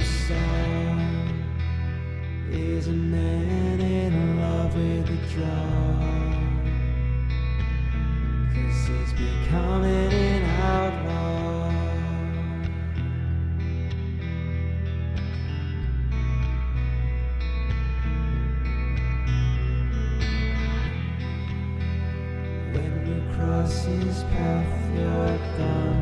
saw is a man in love with a drug, 'cause he's becoming an outlaw. When you cross his path, you're gone.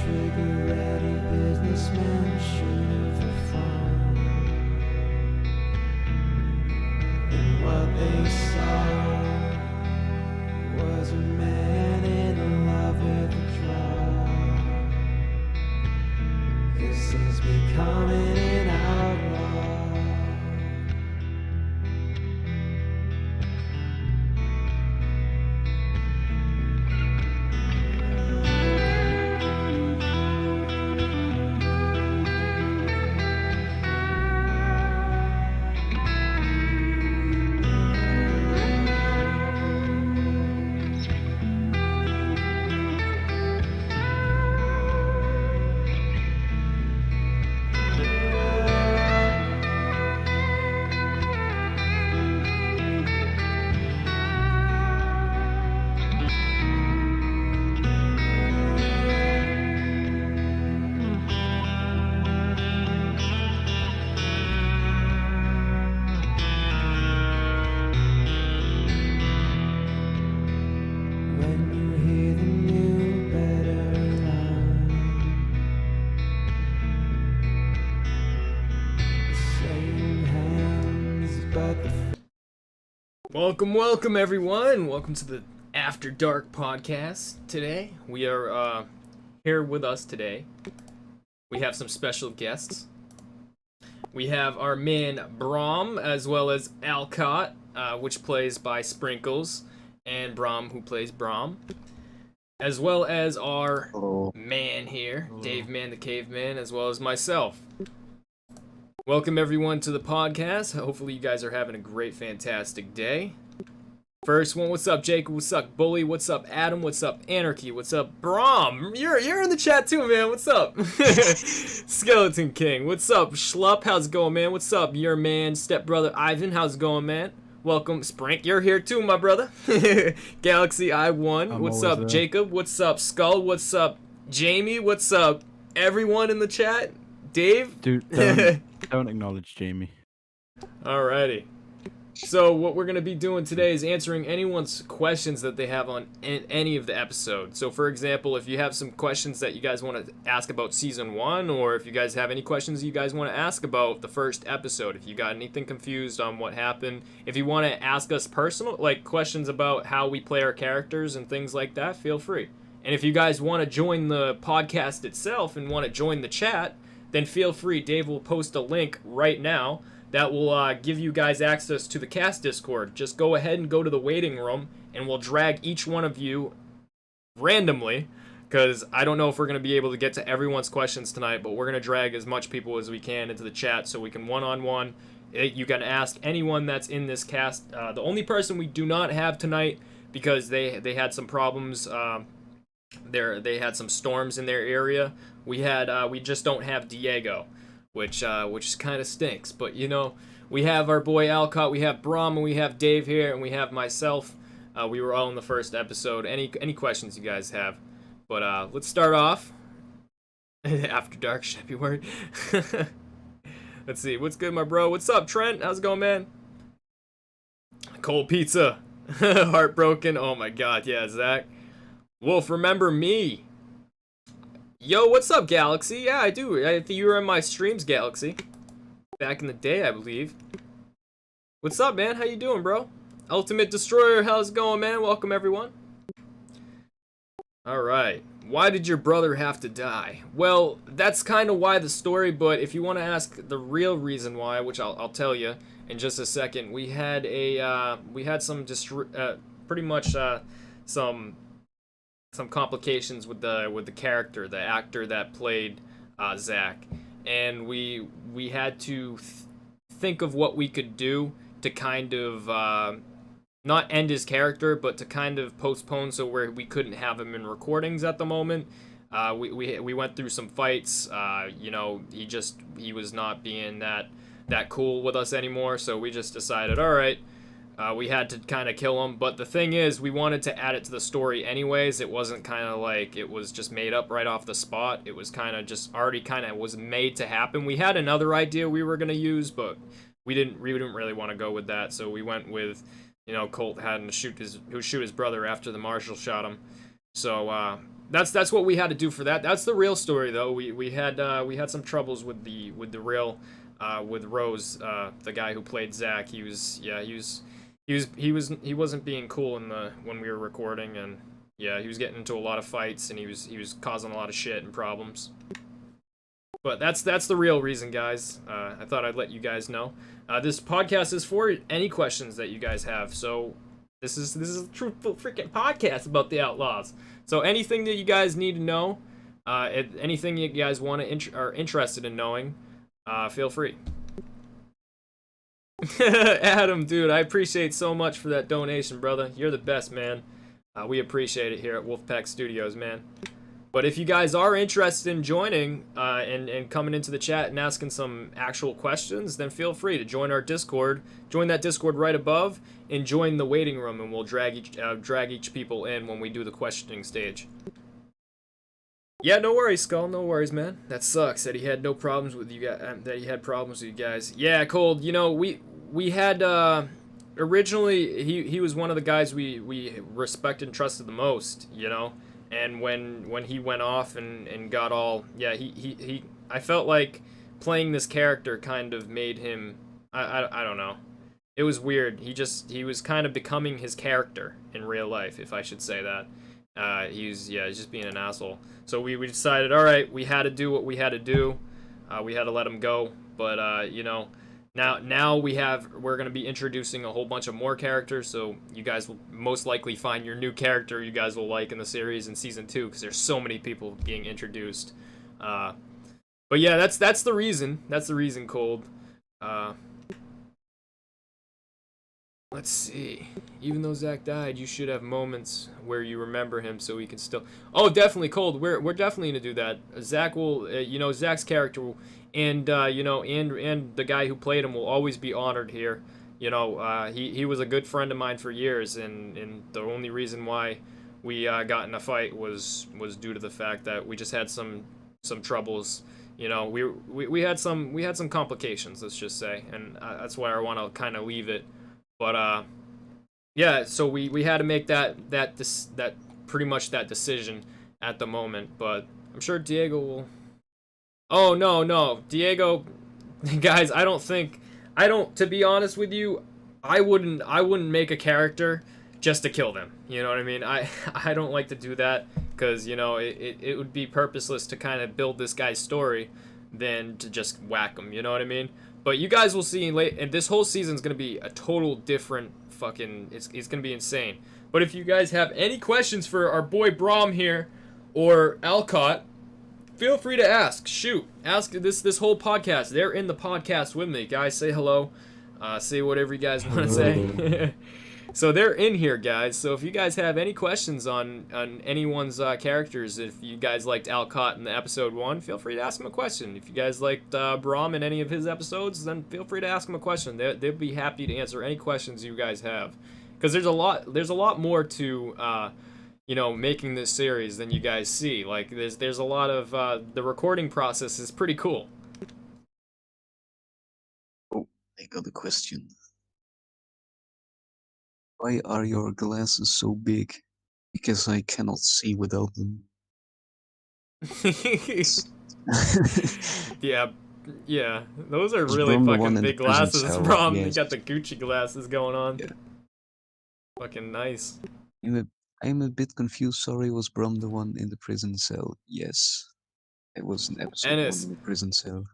Trigger-ready businessman shooting for fun, and what they saw was a man in love with a drug, 'cause he's becoming an outlaw. Welcome everyone. Welcome to the After Dark podcast. Today we are here with us today. We have some special guests. We have our man Brom, as well as Alcott, which plays by Sprinkles, and Brom, who plays Brom, as well as our man here, Dave Man the Caveman, as well as myself. Welcome everyone to the podcast. Hopefully you guys are having a great, fantastic day. First one, what's up, Jacob? What's up, Bully? What's up, Adam? What's up, Anarchy? What's up, Brom? You're in the chat too, man. What's up? Skeleton King. What's up, Schlupp? How's it going, man? What's up, your man, stepbrother Ivan? How's it going, man? Welcome, Sprink. You're here too, my brother. Galaxy I1. What's up, there. Jacob? What's up, Skull? What's up, Jamie? What's up, everyone in the chat? Dave? Dude, don't acknowledge Jamie. Alrighty. So what we're going to be doing today is answering anyone's questions that they have on any of the episodes. So for example, if you have some questions that you guys want to ask about season 1, or if you guys have any questions you guys want to ask about the first episode, if you got anything confused on what happened, if you want to ask us personal, like questions about how we play our characters and things like that, feel free. And if you guys want to join the podcast itself and want to join the chat, then feel free. Dave will post a link right now that will give you guys access to the cast Discord. Just go ahead and go to the waiting room, and we'll drag each one of you randomly, because I don't know if we're going to be able to get to everyone's questions tonight, but we're going to drag as much people as we can into the chat so we can one-on-one. You can ask anyone that's in this cast. The only person we do not have tonight, because they had some problems, they had some storms in their area. We just don't have Diego, which kind of stinks. But you know, we have our boy Alcott, we have Brom, and we have Dave here, and we have myself. We were all in the first episode. Any questions you guys have? But let's start off. After Dark, should be word. Let's see, what's good, my bro? What's up, Trent? How's it going, man? Cold pizza. Heartbroken. Oh my god, yeah, Zach. Wolf, remember me? Yo, what's up, Galaxy? Yeah, I do. I think you were in my streams, Galaxy. Back in the day, I believe. What's up, man? How you doing, bro? Ultimate Destroyer, how's it going, man? Welcome, everyone. Alright. Why did your brother have to die? Well, that's kind of why the story, but if you want to ask the real reason why, which I'll tell you in just a second, we had some pretty much some complications with the character, the actor that played Zach, and we had to think of what we could do to kind of not end his character, but to kind of postpone so where we couldn't have him in recordings at the moment. We went through some fights. You know, he was not being that cool with us anymore, so we just decided, all right, we had to kind of kill him. But the thing is, we wanted to add it to the story anyways. It wasn't kind of like it was just made up right off the spot. It was kind of just already kind of was made to happen. We had another idea we were gonna use, but we didn't really want to go with that. So we went with, you know, Colt having to shoot his brother after the marshal shot him. So that's what we had to do for that. That's the real story, though. We had some troubles with the real with Rose, the guy who played Zach. He wasn't being cool when we were recording, and yeah, he was getting into a lot of fights, and he was causing a lot of shit and problems. But that's the real reason, guys. I thought I'd let you guys know. This podcast is for any questions that you guys have. So this is a truthful freaking podcast about the Outlaws. So anything that you guys need to know, anything you guys want to are interested in knowing, feel free. Adam, dude, I appreciate so much for that donation, brother. You're the best, man. We appreciate it here at WolfpackStudios, man. But if you guys are interested in joining and coming into the chat and asking some actual questions, then feel free to join our Discord. Join that Discord right above, and join the waiting room, and we'll drag each people in when we do the questioning stage. Yeah, no worries, Skull. No worries, man. That sucks that he had no problems with you guys. That he had problems with you guys. Yeah, Cold. You know, we had originally he was one of the guys we respected and trusted the most. You know, and when he went off and got all, yeah, he I felt like playing this character kind of made him, I don't know. It was weird. He was kind of becoming his character in real life, if I should say that. He's just being an asshole. So we decided, all right, we had to do what we had to do. We had to let him go. But you know, now we're gonna be introducing a whole bunch of more characters. So you guys will most likely find your new character you guys will like in the series in season 2, because there's so many people being introduced. But yeah, that's the reason. That's the reason, Cold. Let's see. Even though Zach died, you should have moments where you remember him so he can still... Oh, definitely, Cold. We're definitely going to do that. Zach will... you know, Zach's character will... And, you know, and the guy who played him will always be honored here. You know, he was a good friend of mine for years, and the only reason why we got in a fight was due to the fact that we just had some troubles. You know, we had some complications, let's just say. And that's why I want to kind of leave it. But yeah, so we had to make that pretty much that decision at the moment. But I'm sure Diego will. Oh no, Diego, guys, to be honest with you, I wouldn't make a character just to kill them. You know what I mean? I don't like to do that, because you know it would be purposeless to kind of build this guy's story than to just whack him. You know what I mean? But you guys will see late, and this whole season's gonna be a total different fucking. It's gonna be insane. But if you guys have any questions for our boy Brom here, or Alcott, feel free to ask. Shoot, ask this whole podcast. They're in the podcast with me, guys. Say hello. Say whatever you guys want to say. So they're in here, guys. So if you guys have any questions on anyone's characters, if you guys liked Alcott in the episode 1, feel free to ask him a question. If you guys liked Brom in any of his episodes, then feel free to ask him a question. They'll be happy to answer any questions you guys have, because there's a lot more to you know, making this series than you guys see. Like there's a lot of the recording process is pretty cool. Oh, I got a question. Why are your glasses so big? Because I cannot see without them. yeah, those are Is really Brom the fucking one in big the prison glasses. cell? Brom, you Yes. got the Gucci glasses going on. Yeah. Fucking nice. I'm a bit confused. Sorry, was Brom the one in the prison cell? Yes. It was an episode 1 Ennis. in the prison cell.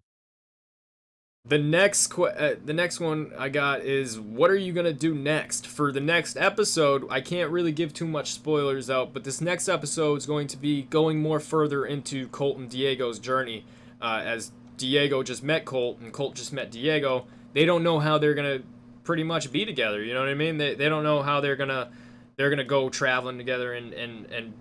The next one I got is, what are you gonna do next? For the next episode, I can't really give too much spoilers out, but this next episode is going to be going more further into Colt and Diego's journey. As Diego just met Colt and Colt just met Diego, they don't know how they're gonna pretty much be together. You know what I mean? They don't know how they're gonna go traveling together and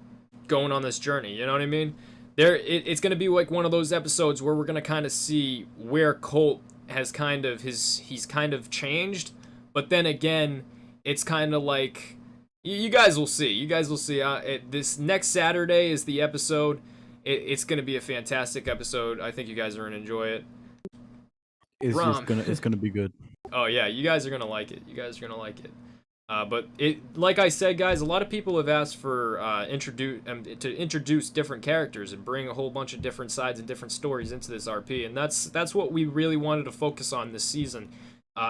going on this journey. You know what I mean? It's gonna be like one of those episodes where we're gonna kind of see where Colt has he's kind of changed, but then again, it's kind of like you guys will see. You guys will see. This next Saturday is the episode. It's gonna be a fantastic episode. I think you guys are gonna enjoy it. It's gonna be good. Oh yeah, you guys are gonna like it. You guys are gonna like it. But like I said, guys, a lot of people have asked for to introduce different characters and bring a whole bunch of different sides and different stories into this RP, and that's what we really wanted to focus on this season.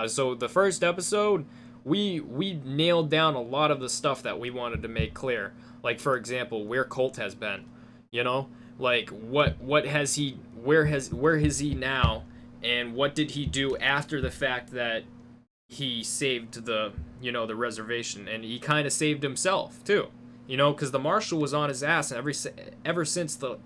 So the first episode, we nailed down a lot of the stuff that we wanted to make clear. Like, for example, where Colt has been, you know, like what has he, where is he now, and what did he do after the fact that he saved the reservation, and he kind of saved himself too, you know, because the marshal was on his ass ever since the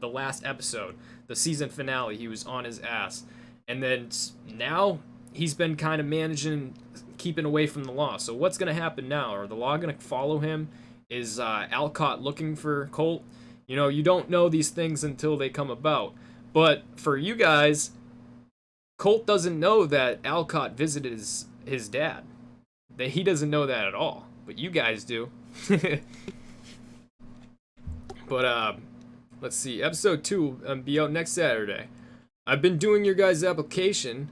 last episode, the season finale. He was on his ass, and then now he's been kind of managing, keeping away from the law. So what's gonna happen now? Are the law gonna follow him? Is Alcott looking for Colt? You know, you don't know these things until they come about. But for you guys, Colt doesn't know that Alcott visited his dad. That he doesn't know that at all, but you guys do. But let's see. Episode 2 will be out next Saturday. I've been doing your guys' application,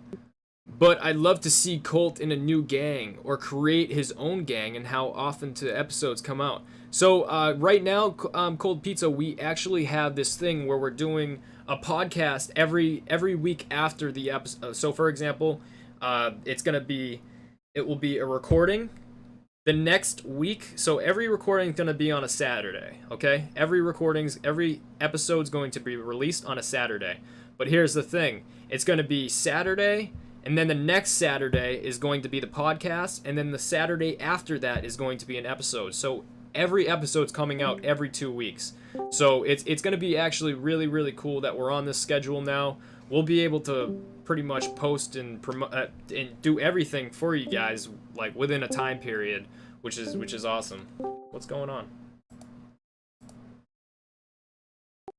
but I'd love to see Colt in a new gang or create his own gang, and how often do episodes come out. So right now, Cold Pizza, we actually have this thing where we're doing a podcast every week after the episode. So for example, it will be a recording the next week. So every recording is going to be on a Saturday, okay? Every episode's going to be released on a Saturday. But here's the thing. It's going to be Saturday, and then the next Saturday is going to be the podcast, and then the Saturday after that is going to be an episode. So every episode's coming out every 2 weeks. So it's going to be actually really, really cool that we're on this schedule now. We'll be able to pretty much post and promote and do everything for you guys, like within a time period, which is awesome. What's going on?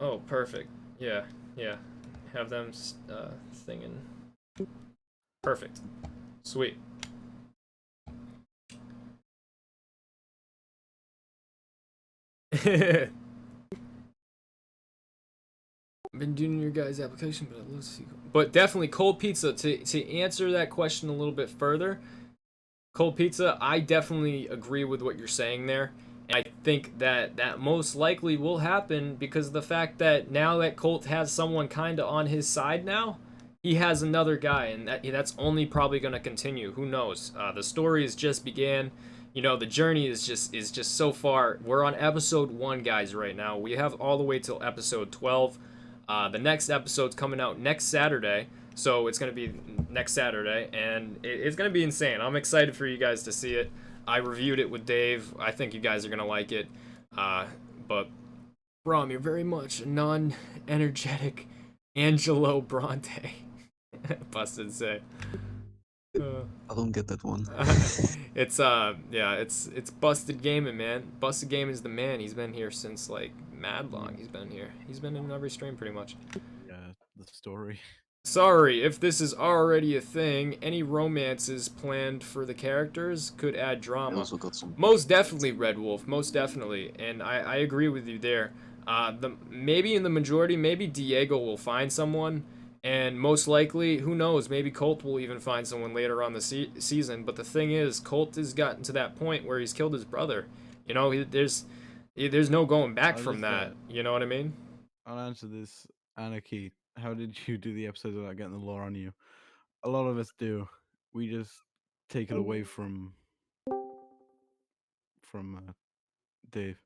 Oh, perfect. Yeah. Have them singing. Perfect. Sweet. I've been doing your guys' application, but let's see. But definitely Cold Pizza, to answer that question a little bit further. Cold Pizza, I definitely agree with what you're saying there. And I think that most likely will happen because of the fact that now that Colt has someone kind of on his side now, he has another guy, and that's only probably going to continue. Who knows? The story has just began. You know, the journey is just so far. We're on episode 1, guys, right now. We have all the way till episode 12. The next episode's coming out next Saturday, so it's going to be next Saturday, and it's going to be insane. I'm excited for you guys to see it. I reviewed it with Dave. I think you guys are going to like it. But, Brom, you're very much a non-energetic Angelo Bronte. Busted say. I don't get that one. It's Busted Gaming, man. Busted Gaming is the man. He's been here since like mad long. He's been here. He's been in every stream pretty much. Yeah, the story. Sorry if this is already a thing. Any romances planned for the characters could add I drama. also got some. Most definitely, Red Wolf. Most definitely, and I agree with you there. Maybe in the majority, maybe Diego will find someone. And most likely, who knows, maybe Colt will even find someone later on the season. But the thing is, Colt has gotten to that point where he's killed his brother. You know, there's no going back from that. You know what I mean? I'll answer this. Anarchy, how did you do the episode without getting the law on you? A lot of us do. We just take it away from Dave.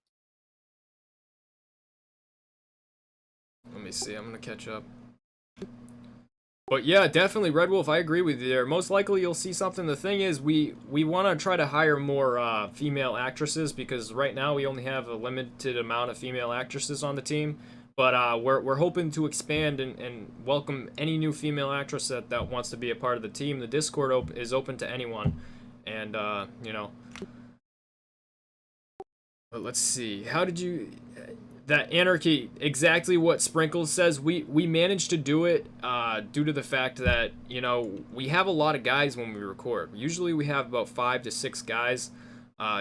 Let me see. I'm going to catch up. But yeah, definitely, Red Wolf, I agree with you there. Most likely you'll see something. The thing is, we want to try to hire more female actresses because right now we only have a limited amount of female actresses on the team. But we're hoping to expand and welcome any new female actress that wants to be a part of the team. The Discord is open to anyone, and you know. But let's see. How did you? That anarchy, exactly what Sprinkles says. We managed to do it due to the fact that, you know, we have a lot of guys when we record. Usually we have about 5 to 6 guys.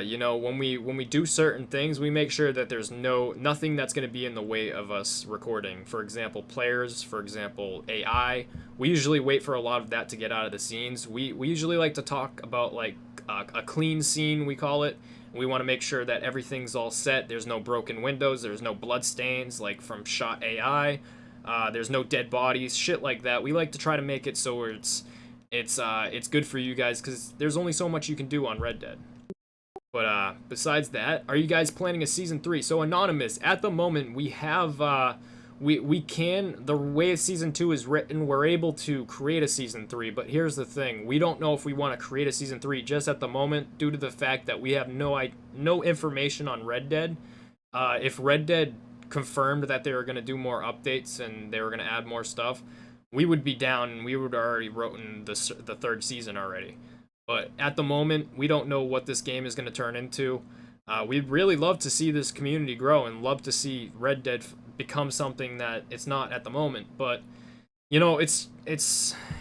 You know, when we do certain things, we make sure that there's nothing that's going to be in the way of us recording. For example, players, for example, AI. We usually wait for a lot of that to get out of the scenes. We usually like to talk about like a clean scene, we call it. We want to make sure that everything's all set. There's no broken windows. There's no blood stains like from shot AI. There's no dead bodies, shit like that. We like to try to make it so it's good for you guys because there's only so much you can do on Red Dead. But besides that, are you guys planning a season 3? So Anonymous, at the moment we have we can, the way season 2 is written, we're able to create a season 3, but here's the thing, we don't know if we want to create a season 3 just at the moment due to the fact that we have no information on Red Dead. If Red Dead confirmed that they were going to do more updates and they were going to add more stuff, we would be down and we would already written the 3rd season already. But at the moment, we don't know what this game is going to turn into. We'd really love to see this community grow and love to see Red Dead become something that it's not at the moment. But you know, it's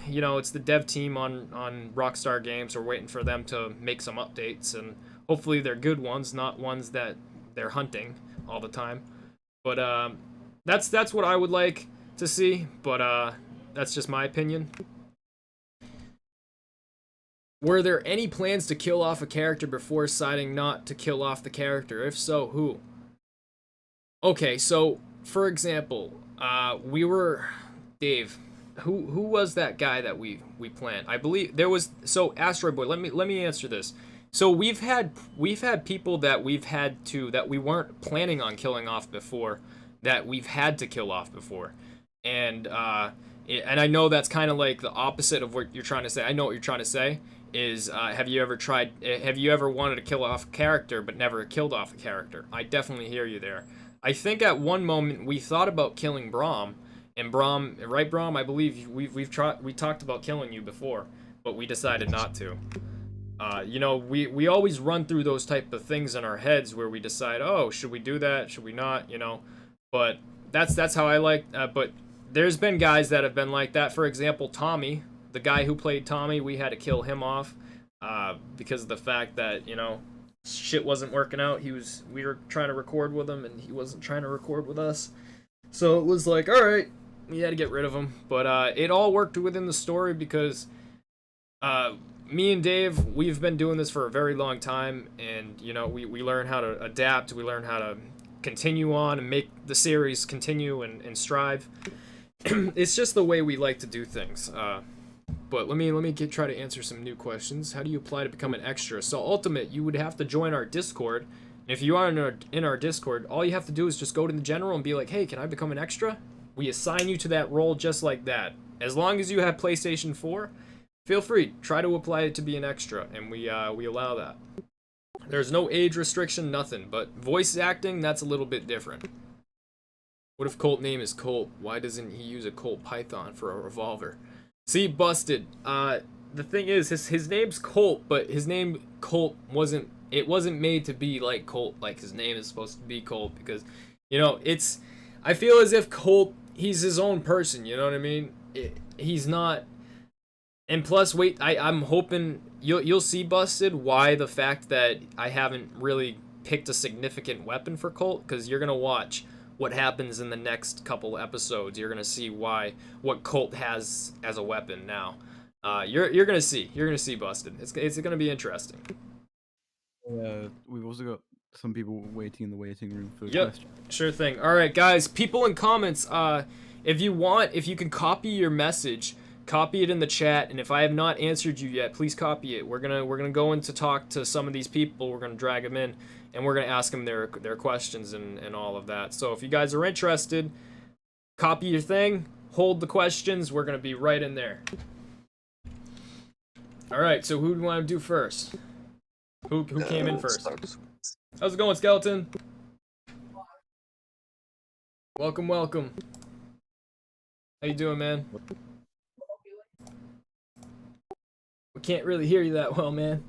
you know, it's the dev team on Rockstar Games. We're waiting for them to make some updates, and hopefully they're good ones, not ones that they're hunting all the time. But that's what I would like to see. But that's just my opinion. Were there any plans to kill off a character before deciding not to kill off the character? If so, who? Okay, so for example, we were Dave. Who was that guy that we planned? I believe there was. So Asteroid Boy. Let me answer this. So we've had people that we weren't planning on killing off before, that we've had to kill off before, and I know that's kind of like the opposite of what you're trying to say. I know what you're trying to say. Is have you ever wanted to kill off a character but never killed off a character? I definitely hear you there. I think at one moment we thought about killing Braum, and Braum, right, Braum? I believe we talked about killing you before, but we decided not to. You know, we always run through those type of things in our heads where we decide, oh, should we do that? Should we not? You know, but that's how I like. But there's been guys that have been like that. For example, Tommy. The guy who played Tommy, we had to kill him off because of the fact that, you know, shit wasn't working out. We were trying to record with him and he wasn't trying to record with us. So it was like, all right, we had to get rid of him. But it all worked within the story because me and Dave, we've been doing this for a very long time, and you know, we learn how to adapt, we learn how to continue on and make the series continue and strive. It's just the way we like to do things. But let me try to answer some new questions. How do you apply to become an extra? So Ultimate, you would have to join our Discord. And if you are in our Discord, all you have to do is just go to the general and be like, hey, can I become an extra? We assign you to that role just like that. As long as you have PlayStation 4, feel free. Try to apply it to be an extra, and we allow that. There's no age restriction, nothing. But voice acting, that's a little bit different. What if Colt name is Colt? Why doesn't he use a Colt Python for a revolver? See, busted. The thing is, his name's Colt, but his name Colt wasn't made to be like Colt, like his name is supposed to be Colt, because, you know, I feel as if Colt, he's his own person, you know what I mean? He's not, and plus, wait, I'm hoping, you'll see, busted, why the fact that I haven't really picked a significant weapon for Colt, because you're gonna watch what happens in the next couple episodes. You're gonna see what Colt has as a weapon now. You're gonna see, busted. It's gonna be interesting. We've also got some people waiting in the waiting room for Yep, questions. sure thing. All right, guys, people in comments, if you can copy your message, copy it in the chat, and if I have not answered you yet, please copy it. We're gonna go in to talk to some of these people. We're gonna drag them in, and we're gonna ask them their questions and all of that. So if you guys are interested, copy your thing, hold the questions. We're gonna be right in there. All right, so who do you want to do first? Who came in first? How's it going, Skeleton? Welcome, welcome. How you doing, man? We can't really hear you that well, man.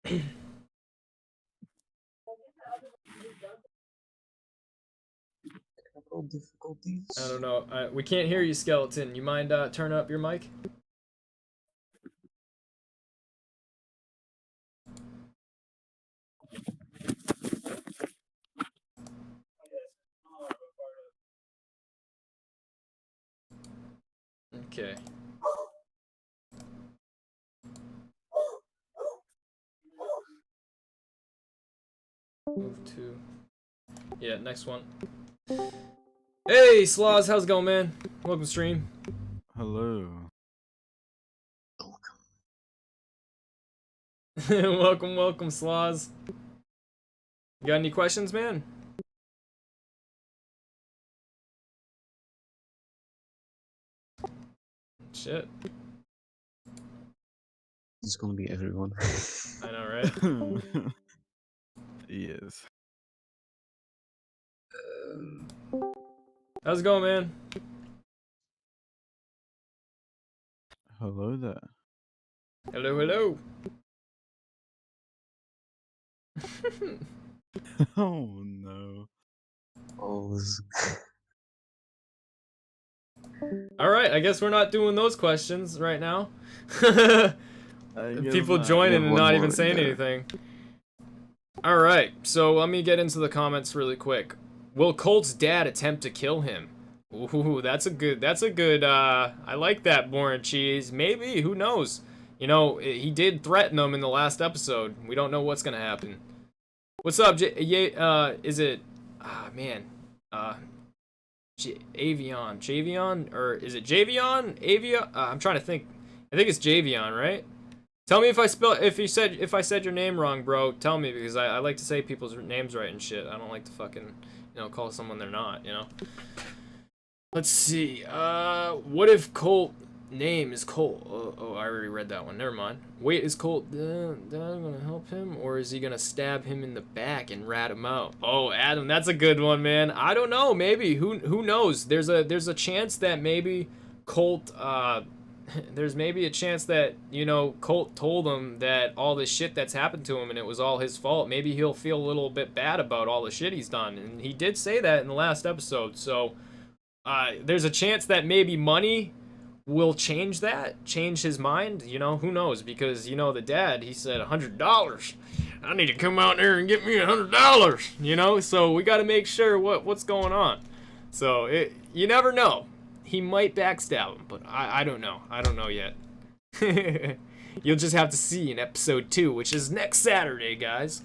Technical difficulties. I don't know. We can't hear you, Skeleton. You mind turning up your mic? Okay. Move to... Yeah, next one. Hey, Sloz, how's it going, man? Welcome to stream. Hello. welcome, welcome, Sloz. You got any questions, man? Shit. It's gonna be everyone. I know, right? Yes. How's it going, man? Hello there. Hello, hello. Oh no. Oh, Alright, I guess we're not doing those questions right now. I guess People not. joining have and one not more even in saying there. anything. Alright, so let me get into the comments really quick. Will Colt's dad attempt to kill him? Ooh, that's a good, I like that, Born Cheese. Maybe, who knows? You know, he did threaten them in the last episode. We don't know what's gonna happen. What's up, is it, man, Avion, Javion, or is it Javion? Avia? I'm trying to think. I think it's Javion, right? Tell me if I said your name wrong, bro. Tell me, because I like to say people's names right and shit. I don't like to fucking, call someone they're not, Let's see. What if Colt name is Colt? Oh, I already read that one. Never mind. Wait, is Colt gonna help him, or is he gonna stab him in the back and rat him out? Oh, Adam, that's a good one, man. I don't know. Maybe. Who knows? There's a chance that maybe Colt. There's maybe a chance that Colt told him that all this shit that's happened to him and it was all his fault. Maybe he'll feel a little bit bad about all the shit he's done, and he did say that in the last episode. So. There's a chance that maybe money will change his mind, who knows, because, the dad, he said $100. I need to come out there and get me $100, so we gotta make sure what's going on. So, you never know. He might backstab him, but I don't know. I don't know yet. You'll just have to see in episode 2, which is next Saturday, guys.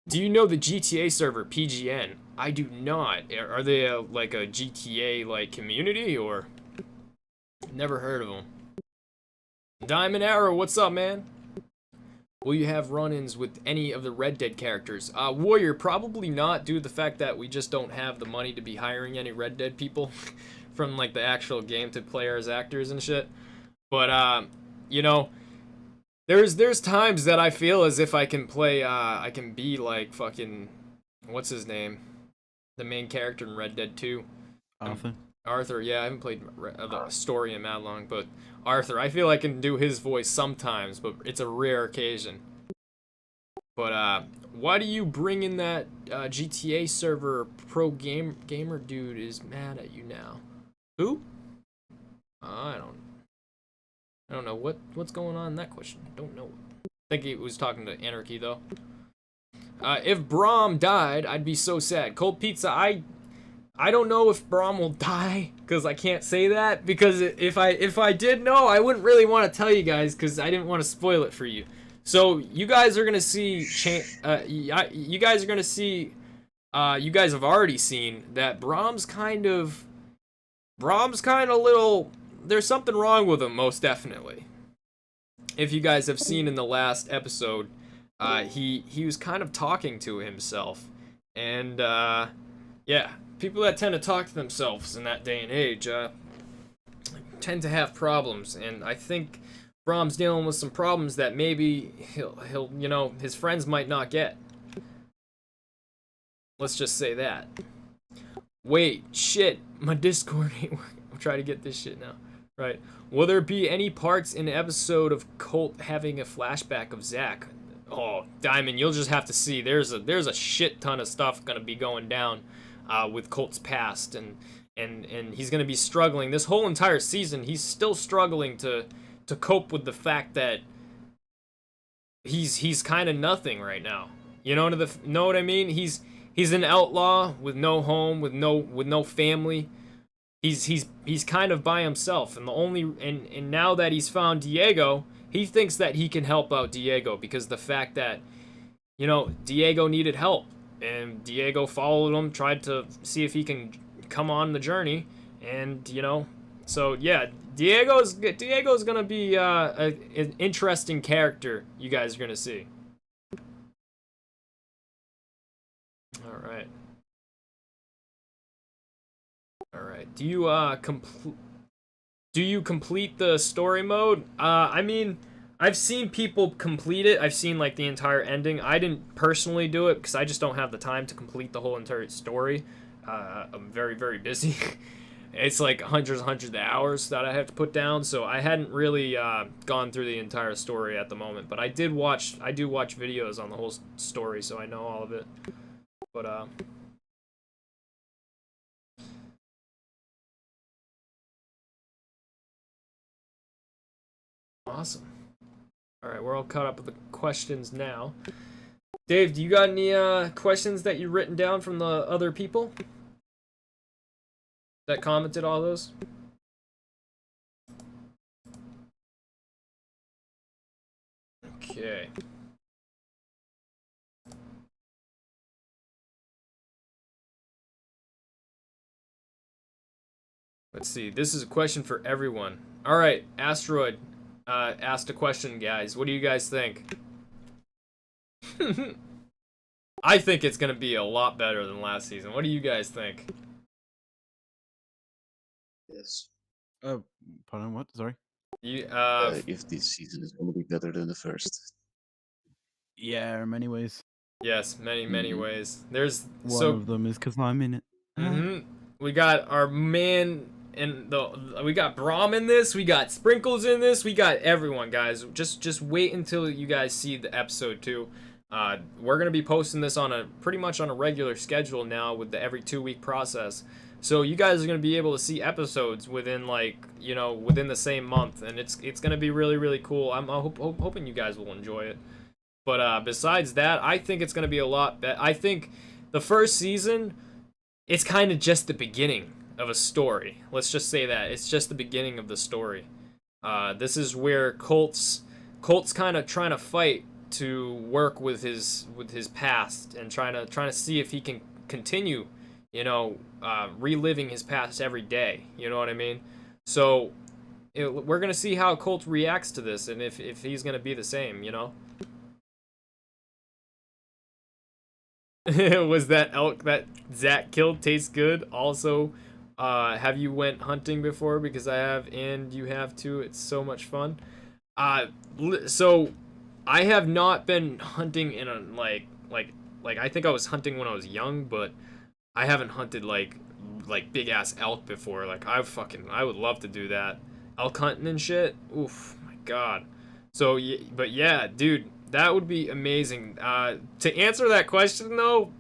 Do you know the GTA server, PGN? I do not. Are they like a GTA community, or? Never heard of them. Diamond Arrow, what's up, man? Will you have run-ins with any of the Red Dead characters? Warrior, probably not, due to the fact that we just don't have the money to be hiring any Red Dead people from the actual game to play as actors and shit. But there's times that I feel as if I can play, I can be fucking, what's his name? The main character in Red Dead 2. Arthur, yeah, I haven't played the story in that long, but Arthur, I feel I can do his voice sometimes, but it's a rare occasion. But, why do you bring in that, GTA server gamer dude is mad at you now? Who? I don't know what's going on in that question. I don't know. I think he was talking to Anarchy, though. If Braum died, I'd be so sad. Cold Pizza, I don't know if Braum will die, because I can't say that, because if I did know, I wouldn't really want to tell you guys, because I didn't want to spoil it for you. So you guys are gonna see, you guys are gonna see, you guys have already seen that Braum's kind of little. There's something wrong with him, most definitely. If you guys have seen in the last episode. He was kind of talking to himself, and yeah, people that tend to talk to themselves in that day and age tend to have problems, and I think Braum's dealing with some problems that maybe he'll his friends might not get. Let's just say that. Wait, shit, my Discord ain't working. I'm trying to get this shit now. Right. Will there be any parts in the episode of Colt having a flashback of Zach? Oh, Diamond, you'll just have to see. There's a shit ton of stuff gonna be going down with Colt's past, and he's gonna be struggling this whole entire season. He's still struggling to cope with the fact that he's kind of nothing right now. You know what I mean? He's an outlaw with no home, with no family. He's kind of by himself, and and now that he's found Diego, he thinks that he can help out Diego because the fact that, you know, Diego needed help, and Diego followed him, tried to see if he can come on the journey, and you know, so yeah, Diego's gonna be an interesting character you guys are gonna see. All right. All right. Do you complete the story mode? I mean, I've seen people complete it. I've seen like the entire ending. I didn't personally do it because I just don't have the time to complete the whole entire story. I'm very, very busy. It's like hundreds of hours that I have to put down, so I hadn't really gone through the entire story at the moment. But I do watch videos on the whole story, so I know all of it. But awesome. All right, we're all caught up with the questions now. Dave, do you got any questions that you've written down from the other people that commented all those? Okay. Let's see. This is a question for everyone. All right, Asteroid asked a question, guys. What do you guys think? I think it's gonna be a lot better than last season. What do you guys think? Yes. Pardon, what? Sorry. You If this season is going to be better than the first. Yeah, in many ways. yes, many ways. There's One so of them is because I'm in it. we got our man and we got Braum in this, we got Sprinkles in this, we got everyone, guys. Just wait until you guys see the episode 2. We're gonna be posting this on pretty much on a regular schedule now with the every 2-week process. So you guys are gonna be able to see episodes within within the same month, and it's gonna be really cool. I'm hoping you guys will enjoy it. But besides that, I think it's gonna be a lot better. I think the first season, it's kind of just the beginning of a story. Let's just say that it's just the beginning of the story. This is where Colt's kind of trying to fight to work with his past and trying to see if he can continue, reliving his past every day. You know what I mean? So we're gonna see how Colt reacts to this, and if he's gonna be the same. Was that elk that Zach killed taste good? Also, have you went hunting before? Because I have, and you have too. It's so much fun. So I have not been hunting in a like I think I was hunting when I was young, but I haven't hunted like big ass elk before. Like I would love to do that. Elk hunting and shit. Oof, my god. So but yeah, dude, that would be amazing. To answer that question though,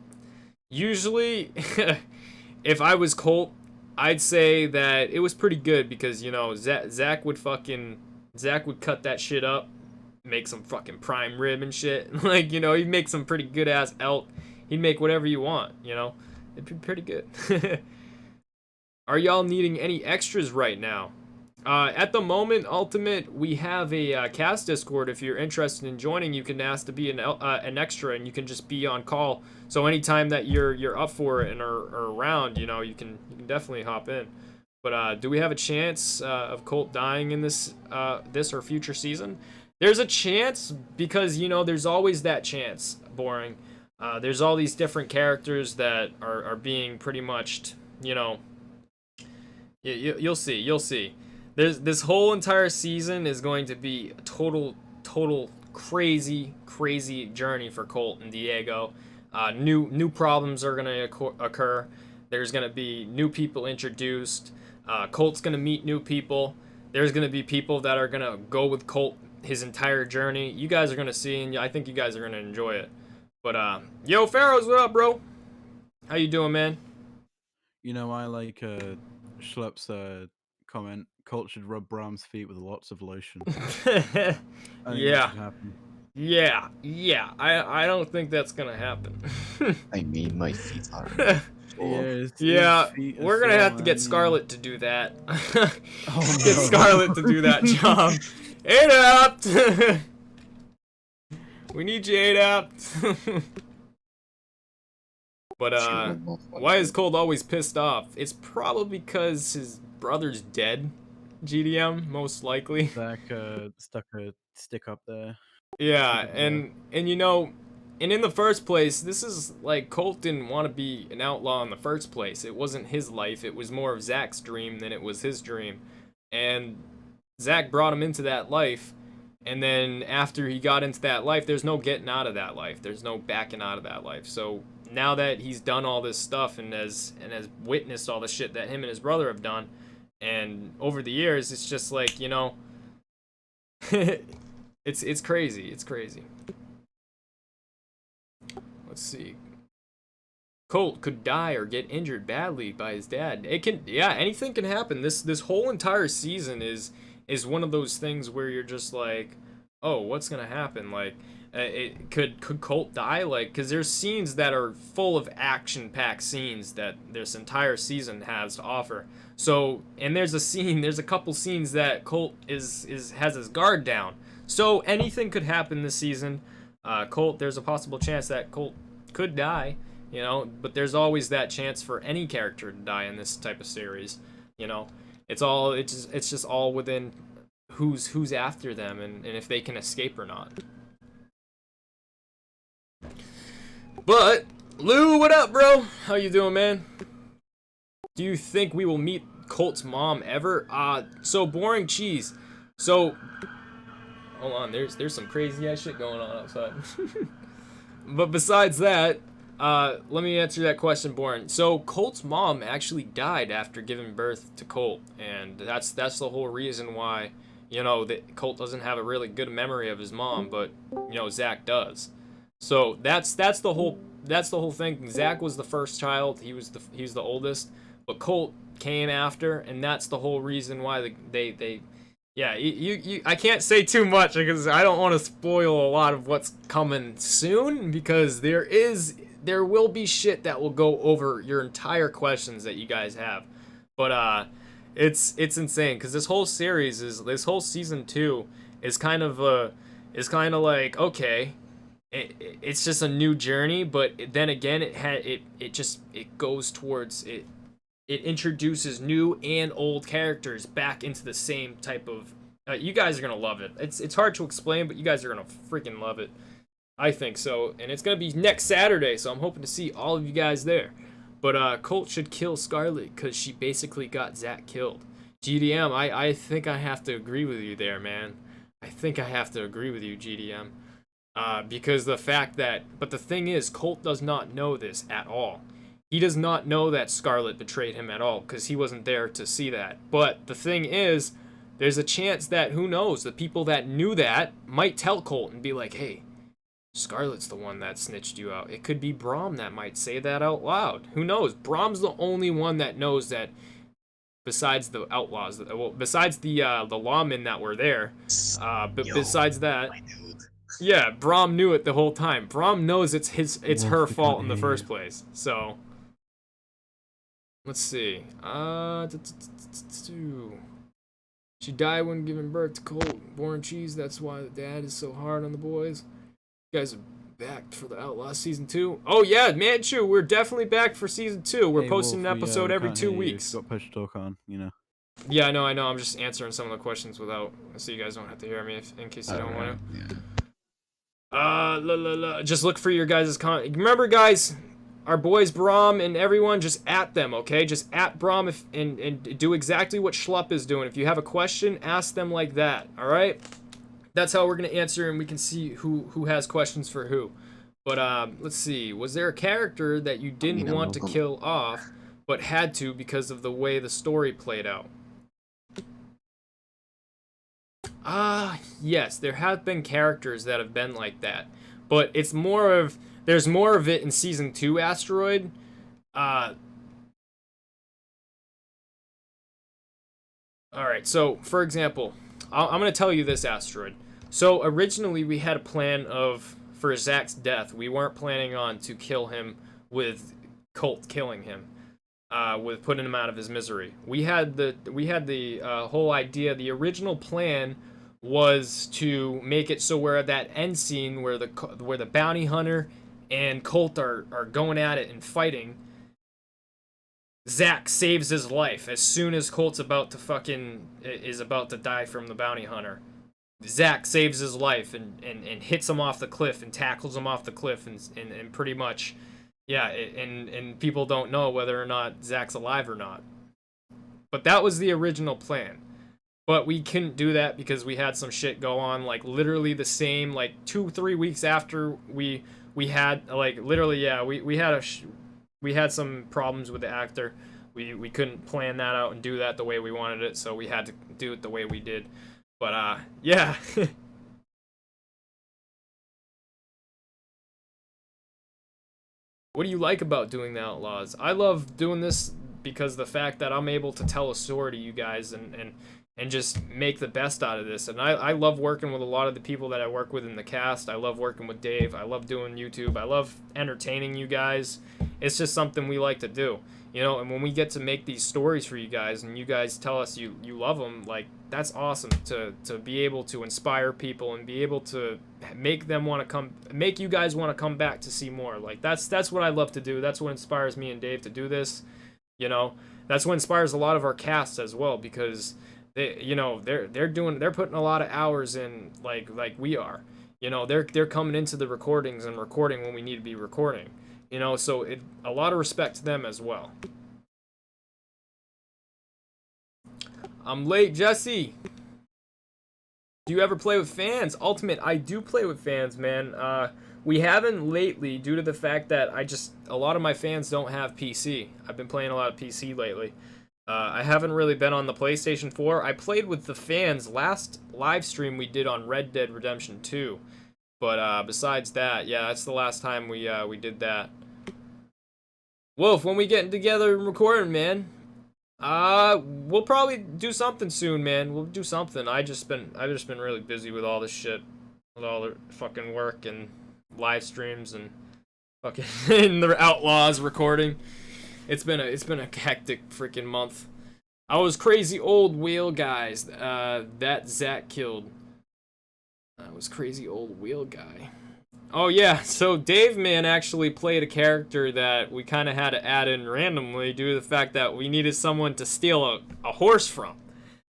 usually if I was Colt, I'd say that it was pretty good because Zach would cut that shit up, make some fucking prime rib and shit. He'd make some pretty good ass elk. He'd make whatever you want, It'd be pretty good. Are y'all needing any extras right now? At the moment, Ultimate, we have a cast Discord. If you're interested in joining, you can ask to be an extra, and you can just be on call. So anytime that you're up for it and are around, you can definitely hop in. But do we have a chance of Colt dying in this or future season? There's a chance because there's always that chance. Boring. There's all these different characters that are being pretty much, you'll see. This whole entire season is going to be a total crazy journey for Colt and Diego. New problems are gonna occur. There's gonna be new people introduced. Colt's gonna meet new people. There's gonna be people that are gonna go with Colt his entire journey. You guys are gonna see, and I think you guys are gonna enjoy it. But yo, Pharaohs, what up, bro? How you doing, man? You know, I like Schlepp's comment. Colt should rub Brahm's feet with lots of lotion. I think that Yeah. should happen. Yeah. I don't think that's gonna happen. I mean, my feet are full of- His Yeah, feet are we're gonna so have to get many. Scarlet to do that. Oh, Get no. Scarlet to do that job. Adapt! We need you, Adapt. But, She will not want why to. is Colt always pissed off? It's probably because his brother's dead, GDM, most likely. Zach stuck a stick up there. Yeah, Yeah. and you know, and in the first place, this is like Colt didn't want to be an outlaw in the first place. It wasn't his life. It was more of Zach's dream than it was his dream. And Zach brought him into that life, and then after he got into that life, there's no getting out of that life. There's no backing out of that life. So now that he's done all this stuff and has witnessed all the shit that him and his brother have done, and over the years, it's just like, you know, it's crazy. It's crazy. Let's see. Colt could die or get injured badly by his dad. It can, yeah, anything can happen. This whole entire season is one of those things where you're just like, oh, what's gonna happen? Like, it could Colt die? Like, because there's scenes that are full of action-packed scenes that this entire season has to offer. So, and there's a couple scenes that Colt has his guard down. So anything could happen this season. Colt, there's a possible chance that Colt could die, you know, but there's always that chance for any character to die in this type of series, you know. It's just all within who's after them and if they can escape or not. But Lou, what up, bro? How you doing, man? Do you think we will meet Colt's mom ever? So Boring Cheese. So hold on, there's some crazy ass shit going on outside. But besides that, let me answer that question, Boring. So Colt's mom actually died after giving birth to Colt, and that's the whole reason why, you know, that Colt doesn't have a really good memory of his mom, but you know, Zach does. So that's the whole thing. Zach was the first child. He's the oldest, but Colt came after, and that's the whole reason why they yeah, I can't say too much because I don't want to spoil a lot of what's coming soon, because there will be shit that will go over your entire questions that you guys have. But it's insane because this whole season 2 is kind of like, okay, it's just a new journey, but then again it goes towards it. It introduces new and old characters back into the same type of. You guys are gonna love it. It's hard to explain, but you guys are gonna freaking love it. I think so, and it's gonna be next Saturday, so I'm hoping to see all of you guys there. But Colt should kill Scarlet because she basically got Zach killed. GDM, I think I have to agree with you there, man. I think I have to agree with you, GDM. Because the thing is, Colt does not know this at all. He does not know that Scarlet betrayed him at all, because he wasn't there to see that. But the thing is, there's a chance that, who knows, the people that knew that might tell Colt and be like, hey, Scarlet's the one that snitched you out. It could be Brahm that might say that out loud. Who knows? Brahm's the only one that knows that, besides the Outlaws, well, besides the lawmen that were there, but Yo, besides that, my dude. yeah, Brahm knew it the whole time. Brahm knows it's her Wolf, fault in the yeah. first place. So let's see. She died when giving birth to Colt. Born Cheese. That's why the dad is so hard on the boys. You guys are back for the Outlaws season 2. Oh yeah, Manchu, we're definitely back for season 2. We're Hey, posting Wolf, an episode we every can't 2 hear you. weeks. Got push talk on, you know. Yeah, I know. I'm just answering some of the questions without, so you guys don't have to hear me in case you don't want to. Yeah. Just look for your guys' comment. Remember, guys, our boys Brahm and everyone, just at them, okay? Just at Brahm and do exactly what Schlupp is doing. If you have a question, ask them like that, all right? That's how we're gonna answer, and we can see who has questions for who. But let's see. Was there a character that you didn't want to kill off, but had to because of the way the story played out? Yes, there have been characters that have been like that, but it's more of there's more of it in season 2 Asteroid. All right, so for example, I'm gonna tell you this, Asteroid. So originally we had a plan for Zach's death. We weren't planning on to kill him with Colt killing him, with putting him out of his misery. We had the whole idea. The original plan was to make it so where that end scene where the bounty hunter and Colt are going at it and fighting, Zach saves his life as soon as Colt's about to die from the bounty hunter. Zach saves his life and hits him off the cliff and tackles him off the cliff and pretty much, yeah, and people don't know whether or not Zach's alive or not. But that was the original plan. But we couldn't do that because we had some shit go on, like literally the same, like 2-3 weeks after we had, like literally, yeah, we had some problems with the actor. We couldn't plan that out and do that the way we wanted it, so we had to do it the way we did. But yeah. What do you like about doing the Outlaws? I love doing this because the fact that I'm able to tell a story to you guys and just make the best out of this. And I love working with a lot of the people that I work with in the cast. I love working with Dave. I love doing YouTube. I love entertaining you guys. It's just something we like to do, you know. And when we get to make these stories for you guys and you guys tell us you love them, like, that's awesome to be able to inspire people and be able to make you guys want to come back to see more. Like, that's what I love to do. That's what inspires me and Dave to do this, you know. That's what inspires a lot of our casts as well, because they're putting a lot of hours in, like we are, you know. They're coming into the recordings and recording when we need to be recording, you know. So a lot of respect to them as well. I'm late, Jesse. Do you ever play with fans? Ultimate, I do play with fans, man. We haven't lately due to the fact that a lot of my fans don't have PC. I've been playing a lot of PC lately. I haven't really been on the PlayStation 4. I played with the fans last live stream we did on Red Dead Redemption 2. But besides that, yeah, that's the last time we did that. Wolf, when we getting together and recording, man? We'll probably do something soon, man. We'll do something. I've just been really busy with all this shit, with all the fucking work and live streams and fucking and the Outlaws recording. It's been a hectic freaking month. I was crazy old whale guys that Zach killed. I was crazy old whale guy. Oh yeah, so Dave Man actually played a character that we kind of had to add in randomly due to the fact that we needed someone to steal a horse from.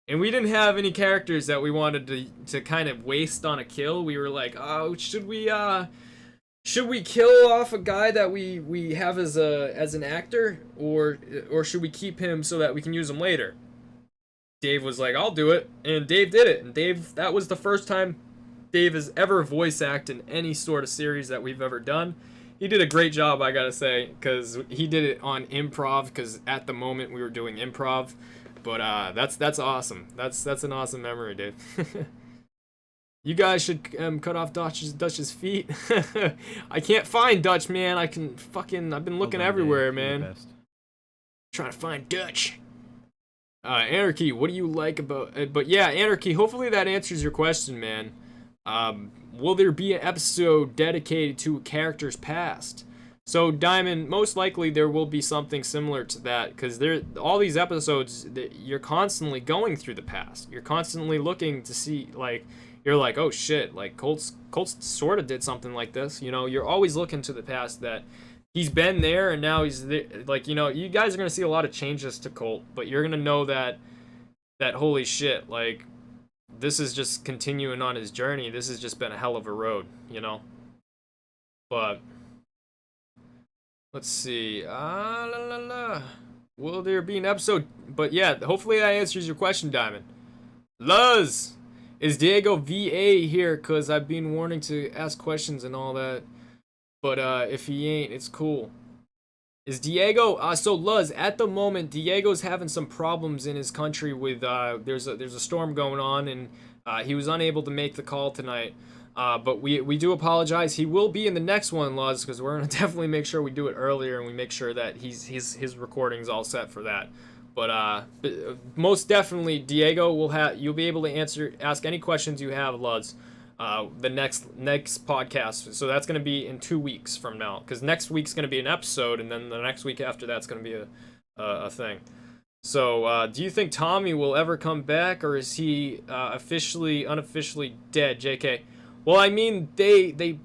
And we didn't have any characters that we wanted to kind of waste on a kill. We were like, oh, should we kill off a guy that we have as an actor, or should we keep him so that we can use him later? Dave was like, I'll do it, and Dave did it. And that was the first time Dave has ever voice acted in any sort of series that we've ever done. He did a great job, I gotta say, because he did it on improv, because at the moment we were doing improv. But that's awesome. That's an awesome memory, Dave. You guys should cut off Dutch's feet. I can't find Dutch, man. I've been looking everywhere, man. Trying to find Dutch. Anarchy, what do you like about... but yeah, Anarchy, hopefully that answers your question, man. Will there be an episode dedicated to a character's past? So, Diamond, most likely there will be something similar to that, because all these episodes, you're constantly going through the past. You're constantly looking to see, like... You're like, oh shit, like Colt's sort of did something like this, you know. You're always looking to the past, that he's been there and now he's there. Like, you know, you guys are gonna see a lot of changes to Colt, but you're gonna know that holy shit, like, this is just continuing on his journey. This has just been a hell of a road, you know. But let's see, will there be an episode? But yeah, hopefully that answers your question, Diamond. Luz! Is Diego VA here? Because I've been wanting to ask questions and all that. But if he ain't, it's cool. Is Diego? So Luz, at the moment, Diego's having some problems in his country with there's a storm going on, and he was unable to make the call tonight. But we do apologize. He will be in the next one, Luz, because we're gonna definitely make sure we do it earlier and we make sure that his recording's all set for that. But most definitely, Diego you'll be able to ask any questions you have, Luz. The next podcast, so that's going to be in 2 weeks from now, because next week's going to be an episode, and then the next week after that's going to be a thing. So do you think Tommy will ever come back, or is he unofficially dead? JK. Well, I mean, the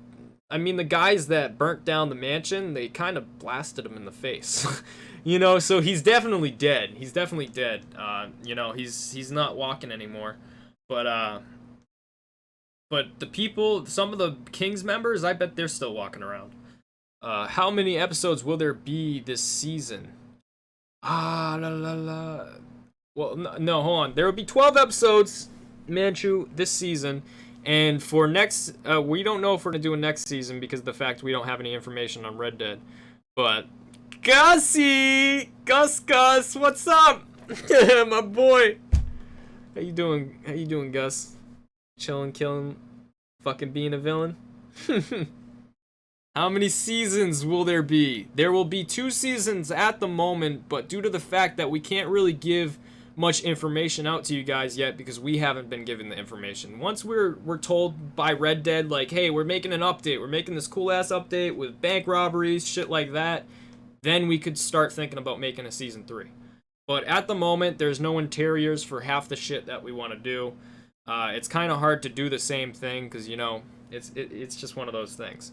guys that burnt down the mansion, they kind of blasted him in the face. You know, so he's definitely dead. He's you know, he's not walking anymore. But the people, some of the King's members, I bet they're still walking around. How many episodes will there be this season? Well, no, hold on. There will be 12 episodes, Manchu, this season. And for next, we don't know if we're going to do a next season because of the fact we don't have any information on Red Dead. But, Gus, what's up? My boy. How you doing, Gus? Chilling, killing, fucking being a villain. How many seasons will there be? There will be 2 seasons at the moment, but due to the fact that we can't really give much information out to you guys yet because we haven't been given the information. Once we're told by Red Dead, like, hey, we're making an update, we're making this cool ass update with bank robberies, shit like that, then we could start thinking about making a season 3. But at the moment, there's no interiors for half the shit that we want to do. It's kind of hard to do the same thing because, you know, it's just one of those things.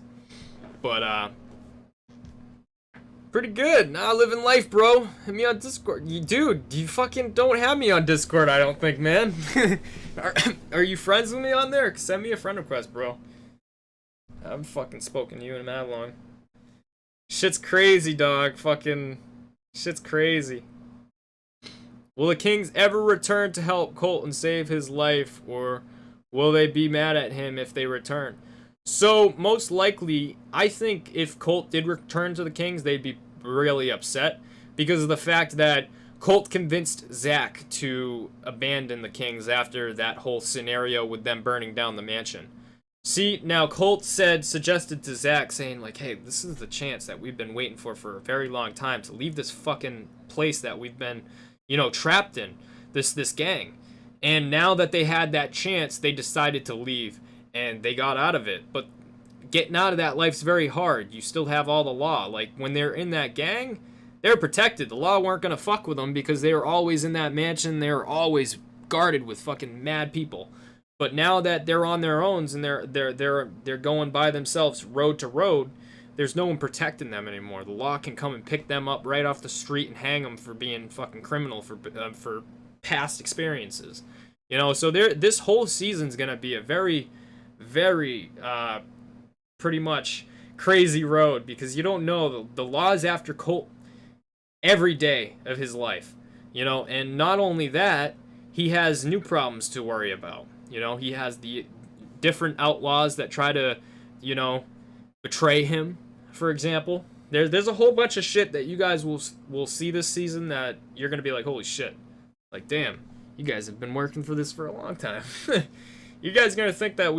But pretty good. Nah, living life, bro. Hit me on Discord. Dude, you fucking don't have me on Discord, I don't think, man. Are you friends with me on there? Send me a friend request, bro. I haven't fucking spoken to you in that long. Shit's crazy, dog. Fucking shit's crazy. Will the Kings ever return to help Colt and save his life, or will they be mad at him if they return? So, most likely, I think if Colt did return to the Kings, they'd be really upset because of the fact that Colt convinced Zach to abandon the Kings after that whole scenario with them burning down the mansion. See, now Colt suggested to Zach, saying like, hey, this is the chance that we've been waiting for a very long time to leave this fucking place that we've been, you know, trapped in, this gang. And now that they had that chance, they decided to leave, and they got out of it. But getting out of that life's very hard. You still have all the law. Like, when they're in that gang, they're protected. The law weren't gonna fuck with them because they were always in that mansion. They were always guarded with fucking mad people. But now that they're on their own and they're going by themselves road to road, there's no one protecting them anymore. The law can come and pick them up right off the street and hang them for being fucking criminal for past experiences. You know, so this whole season's gonna be a very, very pretty much crazy road because you don't know the law's after Colt every day of his life. You know, and not only that, he has new problems to worry about. You know, he has the different outlaws that try to, you know, betray him, for example. There's a whole bunch of shit that you guys will see this season that you're gonna be like, holy shit, like, damn, you guys have been working for this for a long time. You guys are gonna think that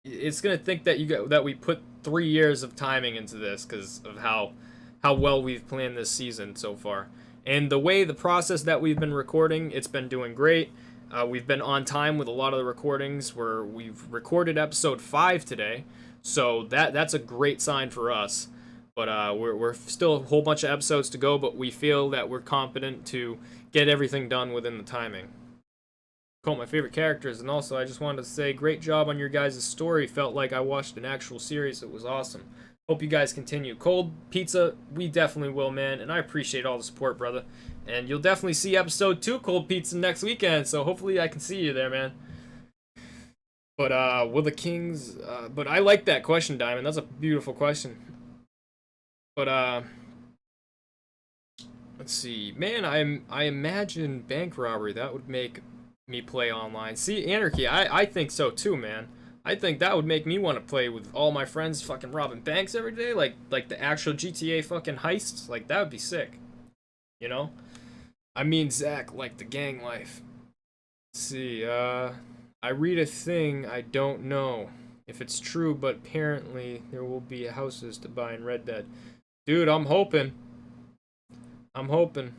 it's gonna think that that we put 3 years of timing into this because of how well we've planned this season so far. And the way the process that we've been recording, it's been doing great. We've been on time with a lot of the recordings where we've recorded episode 5 today. So that's a great sign for us. But we're still a whole bunch of episodes to go, but we feel that we're competent to get everything done within the timing. Colt, my favorite characters, and also I just wanted to say great job on your guys' story. Felt like I watched an actual series. It was awesome. Hope you guys continue. Cold Pizza, we definitely will, man, and I appreciate all the support, brother. And you'll definitely see episode 2 Cold Pizza next weekend, so hopefully I can see you there, man. But will the Kings but I like that question, Diamond. That's a beautiful question. But let's see. Man, I imagine bank robbery, that would make me play online. See, Anarchy, I think so too, man. I think that would make me want to play with all my friends fucking robbing banks every day, like the actual GTA fucking heists. Like that would be sick. You know? I mean, Zach, like the gang life. Let's see, I read a thing I don't know if it's true, but apparently there will be houses to buy in Red Dead. Dude, I'm hoping. I'm hoping.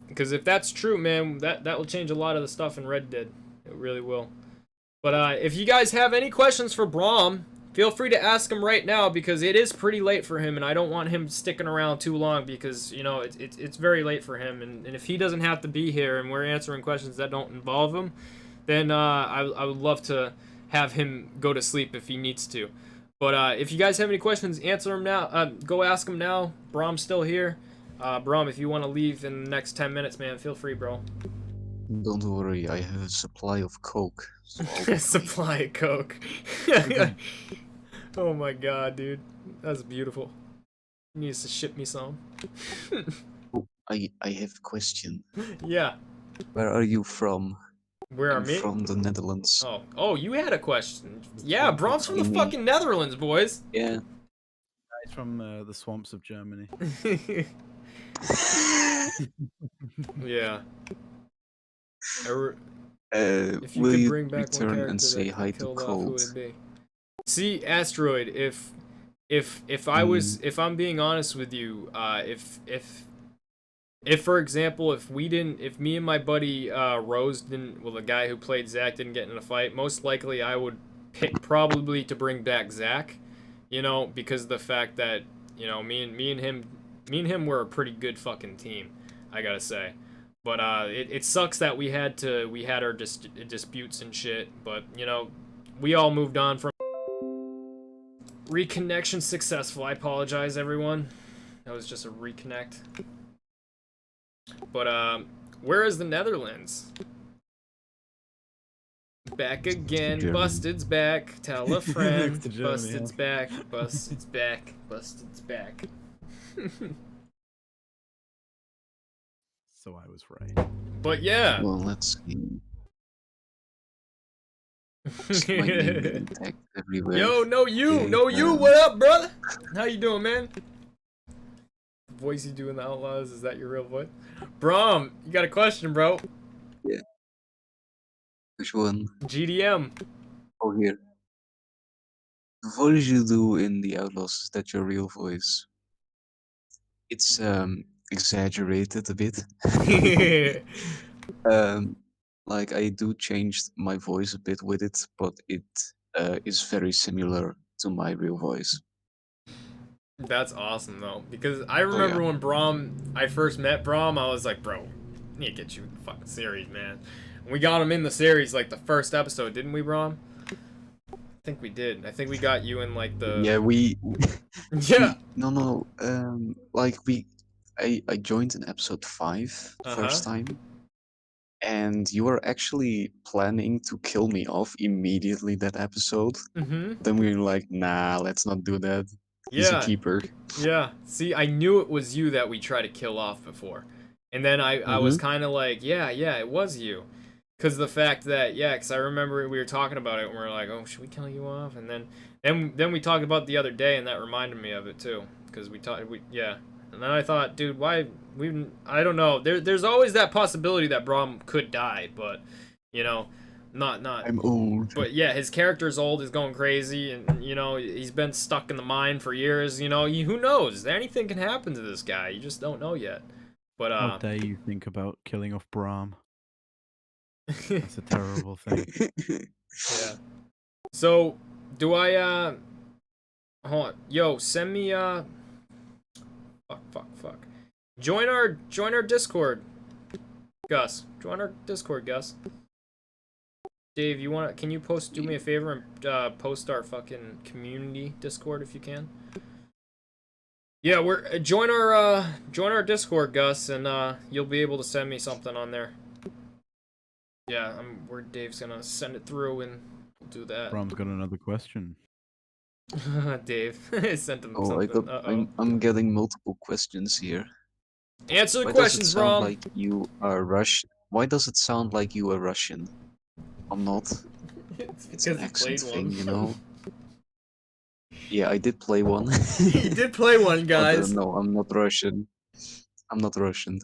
Because if that's true, man, that will change a lot of the stuff in Red Dead. It really will. But if you guys have any questions for Braum, feel free to ask him right now because it is pretty late for him, and I don't want him sticking around too long because, you know, it's very late for him. And if he doesn't have to be here and we're answering questions that don't involve him, then I would love to have him go to sleep if he needs to. But if you guys have any questions, answer them now. Go ask him now. Braum's still here. Braum, if you want to leave in the next 10 minutes, man, feel free, bro. Don't worry, I have a supply of coke. So I'll be Supply of coke. Oh my god, dude. That's beautiful. He needs to ship me some. Oh, I have a question. Yeah. Where are you from? Where are I'm me? from the Netherlands. Oh, you had a question. Yeah, Braum's from the fucking Netherlands, boys. Yeah. He's from the swamps of Germany. Yeah. If you Will could you bring back one return character and say that hi could to kill off, who would Colt? it be? See, Asteroid, if I was, if I'm being honest with you, if for example, if me and my buddy Rose didn't, well, the guy who played Zach didn't get in a fight, most likely I would pick probably to bring back Zach, you know, because of the fact that, you know, me and him were a pretty good fucking team, I gotta say. But it sucks that we had our disputes and shit. But you know, we all moved on from. Reconnection successful. I apologize, everyone. That was just a reconnect. But where is the Netherlands? Back again. Germany. Busted's back. Tell a friend. Next to Germany, Busted's huh? back. Busted's back. Busted's back. So I was right. But yeah. Well, let's see. Is my name getting tagged everywhere? Yo, no you, Okay, no you. What up, brother? How you doing, man? The voice you do in the Outlaws, is that your real voice? Braum, you got a question, bro? Yeah. Which one? GDM. Oh, here. The voice you do in the Outlaws, is that your real voice? It's exaggerated a bit. Like I do change my voice a bit with it, but it is very similar to my real voice. That's awesome though, because I remember when I first met Braum, I was like, bro, I need to get you in the fucking series, man. And we got him in the series like the first episode, didn't we, Braum? I think we did. I think we got you in like the Yeah, we. yeah. No. Like I joined in episode 5 first time, and you were actually planning to kill me off immediately that episode. Then we were like, nah, let's not do that. He's a keeper. Yeah. See, I knew it was you that we tried to kill off before. And then I was kind of like, yeah, it was you. Because the fact that, because I remember we were talking about it and we were like, oh, should we kill you off? And then we talked about it the other day and that reminded me of it too. Because we talked, And then I thought, dude, I don't know. There's always that possibility that Braum could die, but, you know, not. I'm old. But yeah, his character's old, he's going crazy, and, you know, he's been stuck in the mine for years, you know, who knows? Anything can happen to this guy, you just don't know yet. But, How dare you think about killing off Braum? That's a terrible thing. Yeah. So, do I, hold on. Yo, send me, fuck. Join our Discord, Gus. Join our Discord, Gus. Dave, can you do me a favor and post our fucking community Discord if you can? Yeah, join our Discord, Gus, and you'll be able to send me something on there. Yeah, Dave's gonna send it through and we'll do that. Braum's got another question. Dave, sent him Oh, something. I'm getting multiple questions here. Answer the Why questions, does it sound Braum. like you are Russian? Why does it sound like you are Russian? I'm not. It's an because you accent played thing, you one. know. Yeah, I did play one. You did play one, But guys. no, I'm not Russian. I'm not Russian.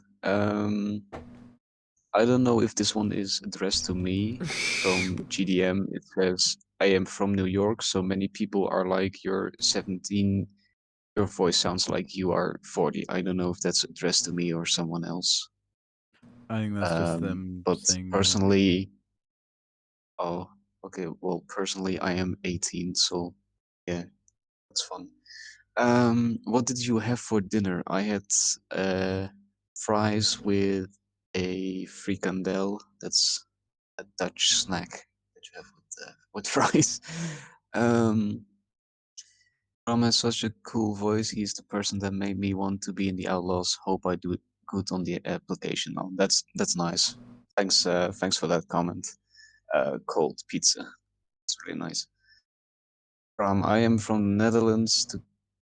I don't know if this one is addressed to me. From GDM, it says, I am from New York, so many people are like, you're 17, your voice sounds like you are 40. I don't know if that's addressed to me or someone else. I think that's just them But saying personally, oh, okay, well, personally, I am 18, so yeah, that's fun. What did you have for dinner? I had fries with a frikandel. That's a Dutch snack that you have with fries. Um, Ram has such a cool voice. He's the person that made me want to be in the Outlaws. Hope I do good on the application. Oh, that's nice. Thanks for that comment. Cold pizza. It's really nice. Ram, I am from the Netherlands. To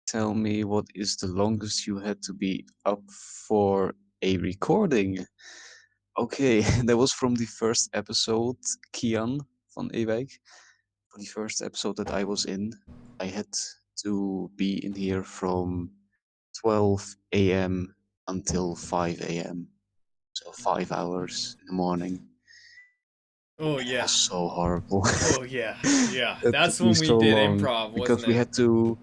tell me what is the longest you had to be up for a recording? Okay, that was from the first episode, Kian van Ewijk. For the first episode that I was in, I had to be in here from 12 a.m. until 5 a.m. So 5 hours in the morning. Oh And it yeah. was so horrible. Oh yeah. Yeah. It That's took me when we so did long improv, because wasn't we it? had to,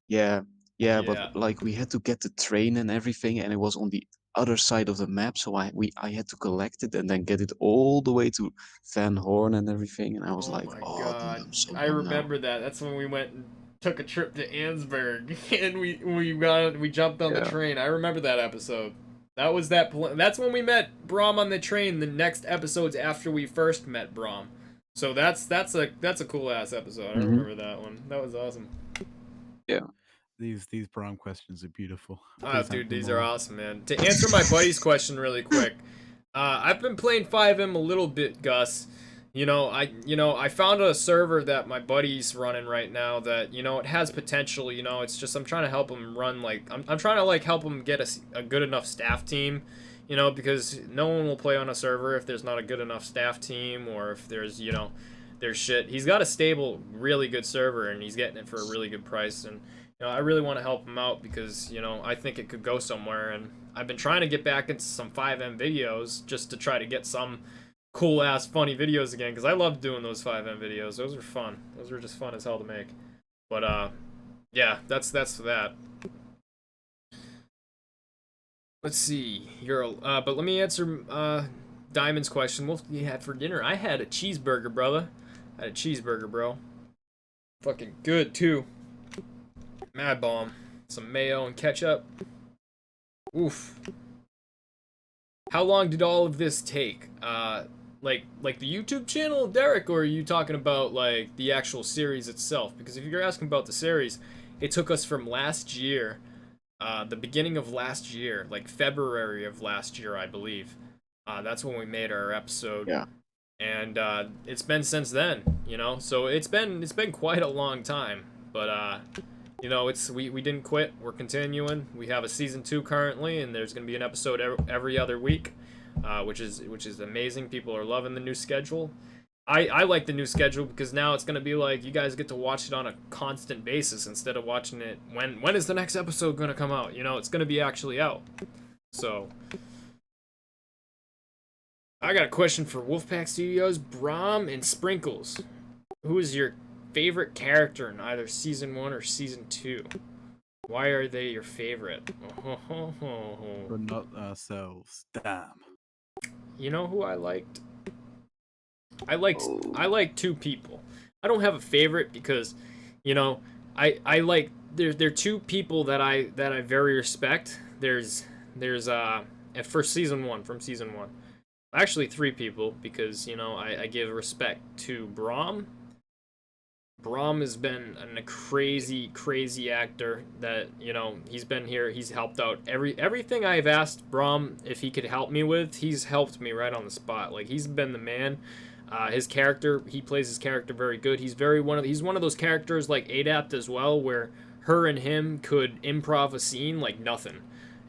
yeah, yeah, but Yeah. like we had to get the train and everything, and it was on the other side of the map, so I had to collect it and then get it all the way to Van Horn and everything, and I was Oh like, my oh, dude, god. I'm so I done now. remember that. That's when we went and took a trip to Ansburg and we jumped on the Yeah. train. I remember that episode. That was that's when we met Brom on the train. The next episodes after we first met Brom. So that's a cool ass episode. I Hmm. remember that one. That was awesome. Yeah. these prom questions are beautiful. Oh, Please have dude, them these are more. awesome, man. To answer my buddy's question really quick, I've been playing 5M a little bit, Gus. I found a server that my buddy's running right now that it has potential. It's just I'm trying to help him run I'm trying to help him get a good enough staff team. Because no one will play on a server if there's not a good enough staff team or if there's shit. He's got a stable, really good server and he's getting it for a really good price and. I really want to help him out because, I think it could go somewhere. And I've been trying to get back into some 5M videos just to try to get some cool-ass funny videos again because I love doing those 5M videos. Those are fun. Those are just fun as hell to make. But, yeah, that's that. Let's see. But let me answer Diamond's question. What you had for dinner? I had a cheeseburger, brother. I had a cheeseburger, bro. Fucking good, too. Mad bomb. Some mayo and ketchup. Oof. How long did all of this take? Like the YouTube channel, Derek, or are you talking about like the actual series itself? Because if you're asking about the series, it took us from last year, the beginning of last year, like February of last year, I believe. That's when we made our episode. Yeah. And it's been since then, So it's been quite a long time, but we didn't quit. We're continuing. We have a season 2 currently, and there's gonna be an episode every other week, which is amazing. People are loving the new schedule. I like the new schedule because now it's gonna be like you guys get to watch it on a constant basis instead of watching it when is the next episode gonna come out? It's gonna be actually out. So I got a question for WolfpackStudios, Brom and Sprinkles. Who is your favorite character in either season 1 or season 2? Why are they your favorite? But not ourselves. Damn. You know who I liked? I like 2 people. I don't have a favorite because, I like there are 2 people that I very respect. There's for season 1 from season 1. Actually 3 people because I give respect to Brom. Brom has been a crazy actor that he's been here. He's helped out everything I've asked Brom if he could help me with. He's helped me right on the spot. Like he's been the man. His character, he plays his character very good. He's one of those characters like Adapt as well, where her and him could improv a scene like nothing,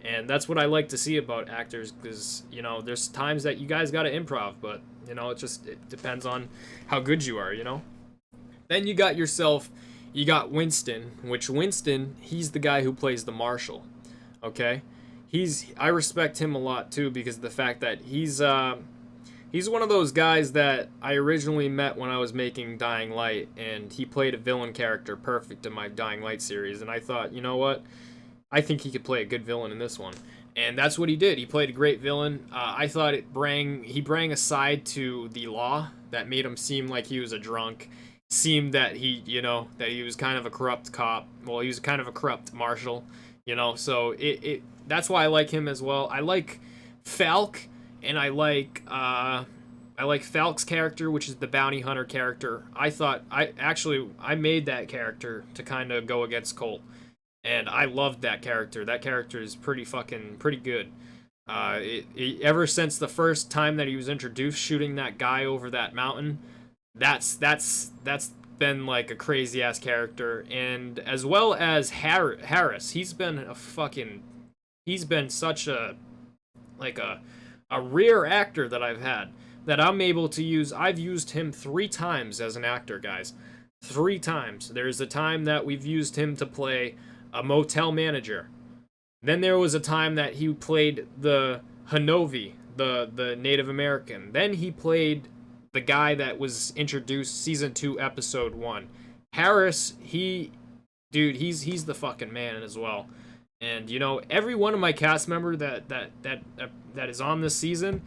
And that's what I like to see about actors, because, you know, there's times that you guys got to improv, but, you know, it depends on how good you are, you know? Then you got Winston, which Winston, he's the guy who plays the marshal, okay? I respect him a lot, too, because of the fact that he's one of those guys that I originally met when I was making Dying Light, and he played a villain character perfect in my Dying Light series, and I thought, you know what? I think he could play a good villain in this one. And that's what he did. He played a great villain. I thought he brought a side to the law that made him seem like he was a drunk. Seemed that that he was kind of a corrupt cop. Well, he was kind of a corrupt marshal, you know. So that's why I like him as well. I like Falk, and I like Falk's character, which is the bounty hunter character. I made that character to kind of go against Colt. And I loved that character. That character is pretty good. Ever since the first time that he was introduced, shooting that guy over that mountain, that's been like a crazy ass character. And as well as Harris, he's been such a rare actor that I've had, that I'm able to use. I've used him 3 times as an actor, guys. 3 times. There's a time that we've used him to play a motel manager. Then there was a time that he played the Hanovi, the Native American. Then he played the guy that was introduced season 2, episode 1. Harris, he's the fucking man as well. And you know, every one of my cast member that is on this season,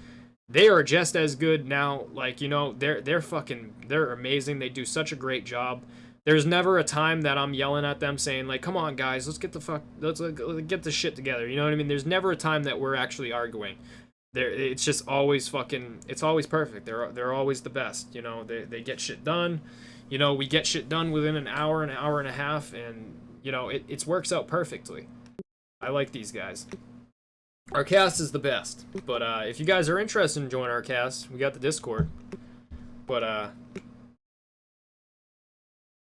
they are just as good now. Like, you know, they're amazing. They do such a great job. There's never a time that I'm yelling at them saying, like, come on, guys, let's get the shit together. You know what I mean? There's never a time that we're actually arguing. It's just always it's always perfect. They're always the best. You know, they get shit done. You know, we get shit done within an hour and a half, and, you know, it works out perfectly. I like these guys. Our cast is the best. But if you guys are interested in joining our cast, we got the Discord. But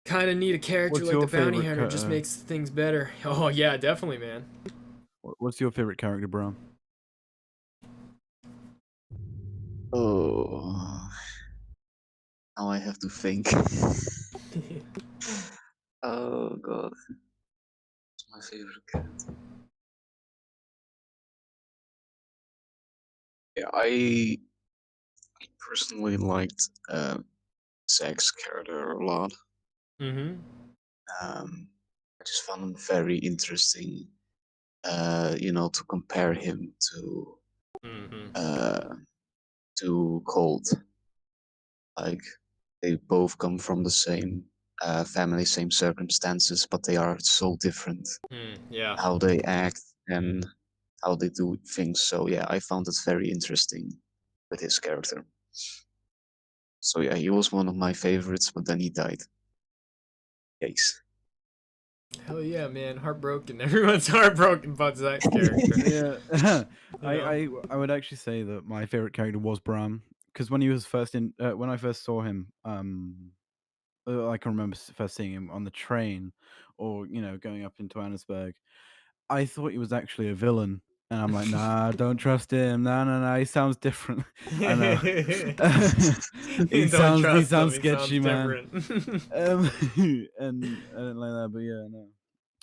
kind of need a character like the bounty hunter, just makes things better. Oh yeah, definitely, man. What's your favorite character, Bro? Oh, now I have to think. Oh god, what's my favorite character? Yeah, I personally liked Zach's character a lot. Mm-hmm. I just found him very interesting. You know, to compare him to Colt. Like, they both come from the same family, same circumstances, but they are so different. Yeah. How they act and how they do things. So yeah, I found it very interesting with his character. So yeah, he was one of my favorites, but then he died. Yikes. Hell yeah, man. Heartbroken. Everyone's heartbroken about Zach's character. Yeah. You know? I would actually say that my favorite character was Bram, because when he was when I first saw him, I can remember first seeing him on the train, or, you know, going up into Annesburg. I thought he was actually a villain, and I'm like, nah, don't trust him. No, he sounds different. I know. He sounds sketchy, man. And I didn't like that, but yeah, no,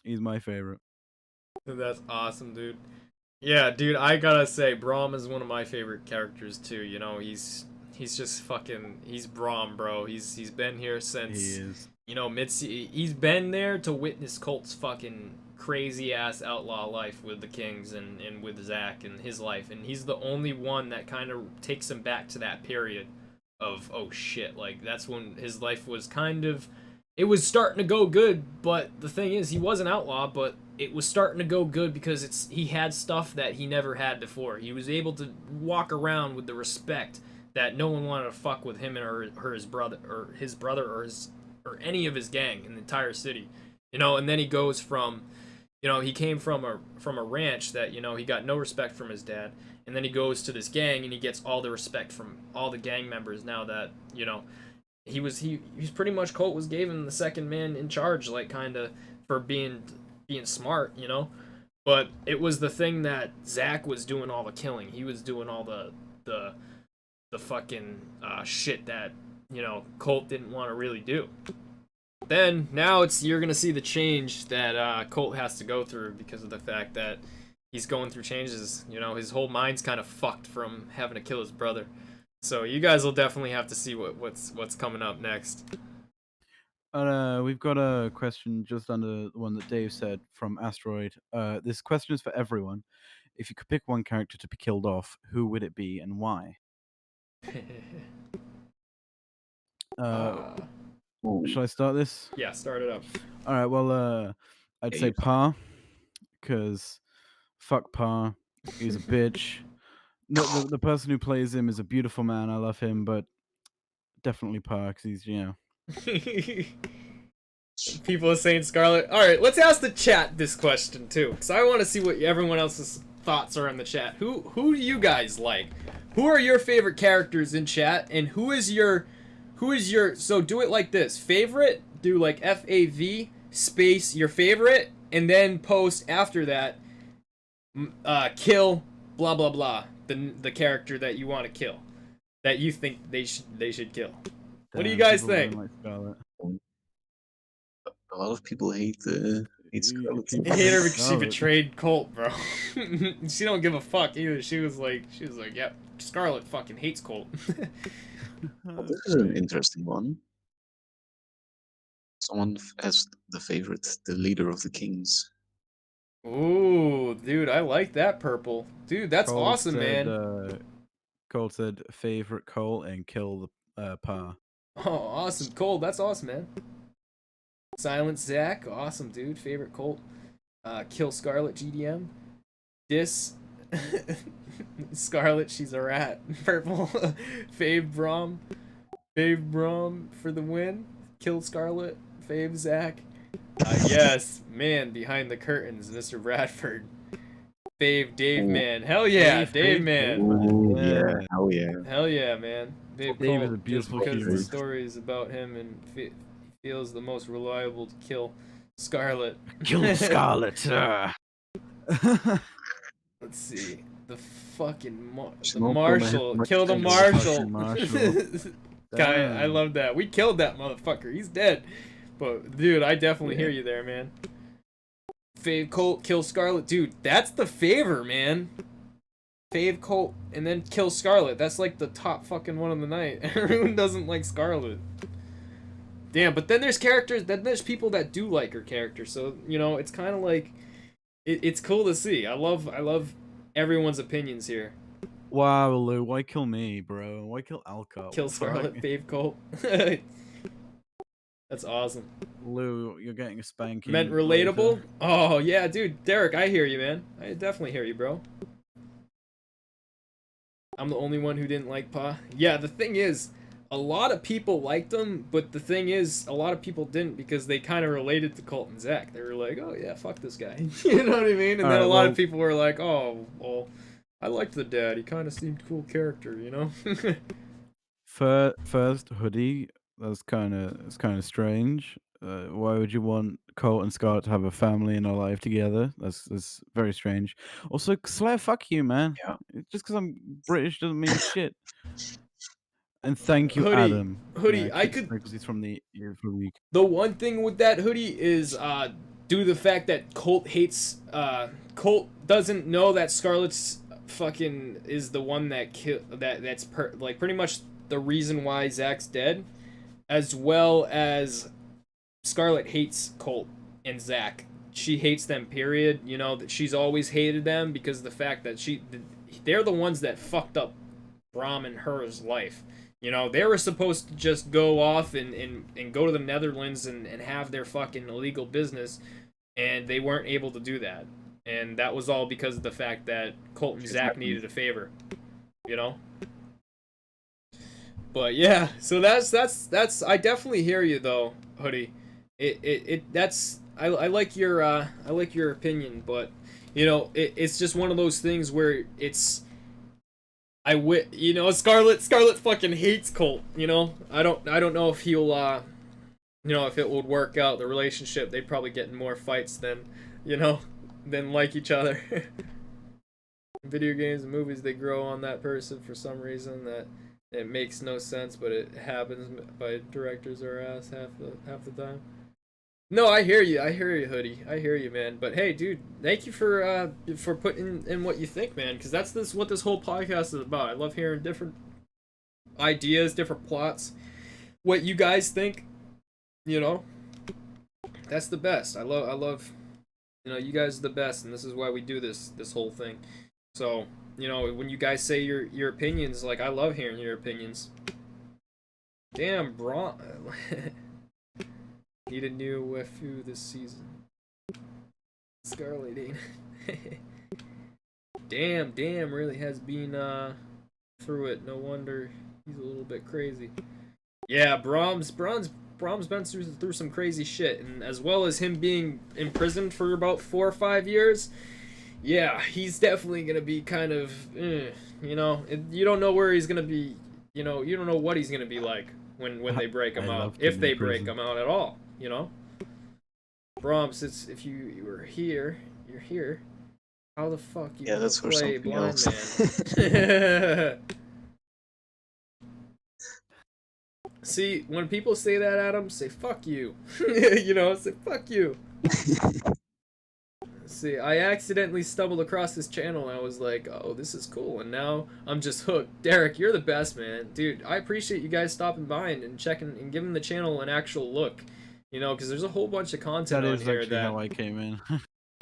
he's my favorite. That's awesome, dude. Yeah, dude, I gotta say, Braum is one of my favorite characters too. You know, he's just fucking, he's Braum, bro. He's been here since, He is. you know, he's been there to witness Colt's fucking crazy ass outlaw life with the Kings and with Zach and his life, and he's the only one that kind of takes him back to that period of, oh shit, like that's when his life was kind of, it was starting to go good, but the thing is, he was an outlaw, but it was starting to go good because he had stuff that he never had before. He was able to walk around with the respect that no one wanted to fuck with him or his brother or any of his gang in the entire city, you know. And then he goes from, you know, he came from a ranch that, you know, he got no respect from his dad, and then he goes to this gang and he gets all the respect from all the gang members. Now that, you know, he's pretty much, Colt was gave him the second man in charge, like, kind of, for being smart, you know. But it was the thing that Zach was doing all the killing. He was doing all the fucking shit that, you know, Colt didn't want to really do. Then now you're gonna see the change that Colt has to go through because of the fact that he's going through changes. You know, his whole mind's kind of fucked from having to kill his brother. So you guys will definitely have to see what's coming up next. We've got a question just under the one that Dave said from Asteroid. This question is for everyone. If you could pick one character to be killed off, who would it be and why? Shall I start this? Yeah, start it up. All right. Well, I'd say Pa, because fuck Pa. He's a bitch. The person who plays him is a beautiful man. I love him, but definitely Pa, because he's, you know. People are saying Scarlet. All right, let's ask the chat this question too, because I want to see what everyone else's thoughts are in the chat. Who do you guys like? Who are your favorite characters in chat, and who is your so do it like this. Favorite, do like FAV space your favorite, and then post after that kill blah blah blah the character that you want to kill, that you think they should kill. What do you guys think? A lot of people hate Scarlet. I hate her because she betrayed Colt, bro. She don't give a fuck either. She was like, yep, Scarlet fucking hates Colt. Well, this is an interesting one. Someone has the favorite, the leader of the kings. Ooh, dude, I like that purple. Dude, that's awesome, man. Colt said favorite Colt and kill the Pa. Oh, awesome. Colt, that's awesome, man. Silent Zach, awesome, dude. Favorite Colt. Kill Scarlet GDM. Dis. Scarlet, she's a rat. Purple. Fave Brom. Fave Brom for the win. Kill Scarlet. Fave Zach. Yes, man, behind the curtains, Mr. Bradford. Fave Dave Man. Hell yeah, Dave Man. Ooh, yeah, hell yeah. Hell yeah, man. Dave Dave is Colt, a beautiful just because hero. the stories about him and feels the most reliable to kill Scarlet. Kill Scarlet. Let's see. The fucking She's the not gonna Marshal. have much Kill the to do. Marshal. Marshal. Guy, I Damn. love that. We killed that motherfucker. He's dead. But dude, I definitely hear you there, man. Fave Colt, kill Scarlet. Dude, that's the favor, man. Fave Colt and then kill Scarlet. That's like the top fucking one of the night. Everyone doesn't like Scarlet. Damn, but then there's there's people that do like her character. So, you know, it's kind of like it's cool to see. I love everyone's opinions here. Wow, Lou, why kill me, bro? Why kill Alcott? Kill Scarlet, Fave Colt. That's awesome. Lou, you're getting a spanking. Meant relatable? Oh, yeah, dude. Derek, I hear you, man. I definitely hear you, bro. I'm the only one who didn't like Pa. Yeah, the thing is, a lot of people liked him, but the thing is, a lot of people didn't because they kind of related to Colt and Zach. They were like, oh, yeah, fuck this guy. You know what I mean? And then a lot of people were like, oh, well, I liked the dad. He kind of seemed cool character, you know? First, Hoodie, that's kind of strange. Why would you want Colt and Scarlet to have a family and a life together? That's very strange. Also, Slayer, fuck you, man. Yeah. Just because I'm British doesn't mean shit. And thank you, Hoodie, Adam. Hoodie, Yeah, I keep could. because he's from the week. The one thing with that Hoodie is due to the fact that Colt hates. Colt doesn't know that Scarlet's fucking is the one that that's like pretty much the reason why Zach's dead, as well as Scarlet hates Colt and Zach. She hates them, period. You know, that she's always hated them because of the fact that they're the ones that fucked up Brom and her's life. You know, they were supposed to just go off and go to the Netherlands and have their fucking illegal business, and they weren't able to do that. And that was all because of the fact that Colt and Zach needed a favor. You know? But yeah, so that's I definitely hear you though, Hoodie. I like your opinion, but you know, it's just one of those things where it's you know, Scarlet fucking hates Colt, you know? I don't know if he'll you know, if it would work out the relationship. They'd probably get in more fights than, you know. than like each other. Video games and movies, they grow on that person for some reason that it makes no sense, but it happens by directors or ass half the time. No, I hear you, Hoodie. I hear you, man. But hey, dude, thank you for putting in what you think, man, because that's what this whole podcast is about. I love hearing different ideas, different plots, what you guys think. You know, that's the best. I love. You know, you guys are the best, and this is why we do this whole thing. So, you know, when you guys say your opinions, like, I love hearing your opinions. Damn, bro. Need a new waifu this season. Scarlet ain't. Damn, really has been through it. No wonder he's a little bit crazy. Yeah, Brahms been through some crazy shit, and as well as him being imprisoned for about 4 or 5 years. Yeah, he's definitely gonna be kind of, you know, you don't know where he's gonna be. You know, you don't know what he's gonna be like when they break him out, if they break him out at all. You know, Brahms, it's if you were here, you're here. How the fuck you gonna that's for play something Blind else. Man? See, when people say that, Adam, say fuck you. You know, say fuck you. See, I accidentally stumbled across this channel and I was like, oh, this is cool, and now I'm just hooked. Derek, you're the best, man. Dude, I appreciate you guys stopping by and checking and giving the channel an actual look. You know, because there's a whole bunch of content That on is here actually that... how I came in.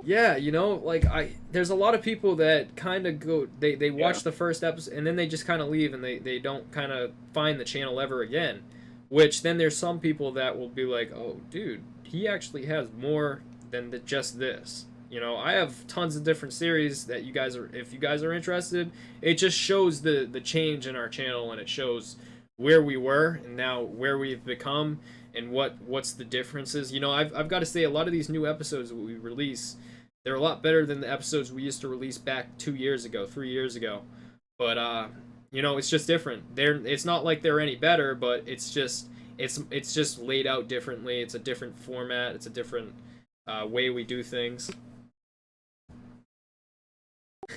Yeah, you know, like, there's a lot of people that kind of go, they watch the first episode and then they just kind of leave and they don't kind of find the channel ever again. Which then there's some people that will be like, oh, dude, he actually has more than just this. You know, I have tons of different series that you guys are, if you guys are interested, it just shows the change in our channel, and it shows where we were and now where we've become and what's the differences. You know, I've got to say, a lot of these new episodes that we release, they're a lot better than the episodes we used to release back 2 years ago, 3 years ago. But you know, it's just different. It's not like they're any better, but it's just laid out differently. It's a different format. It's a different way we do things.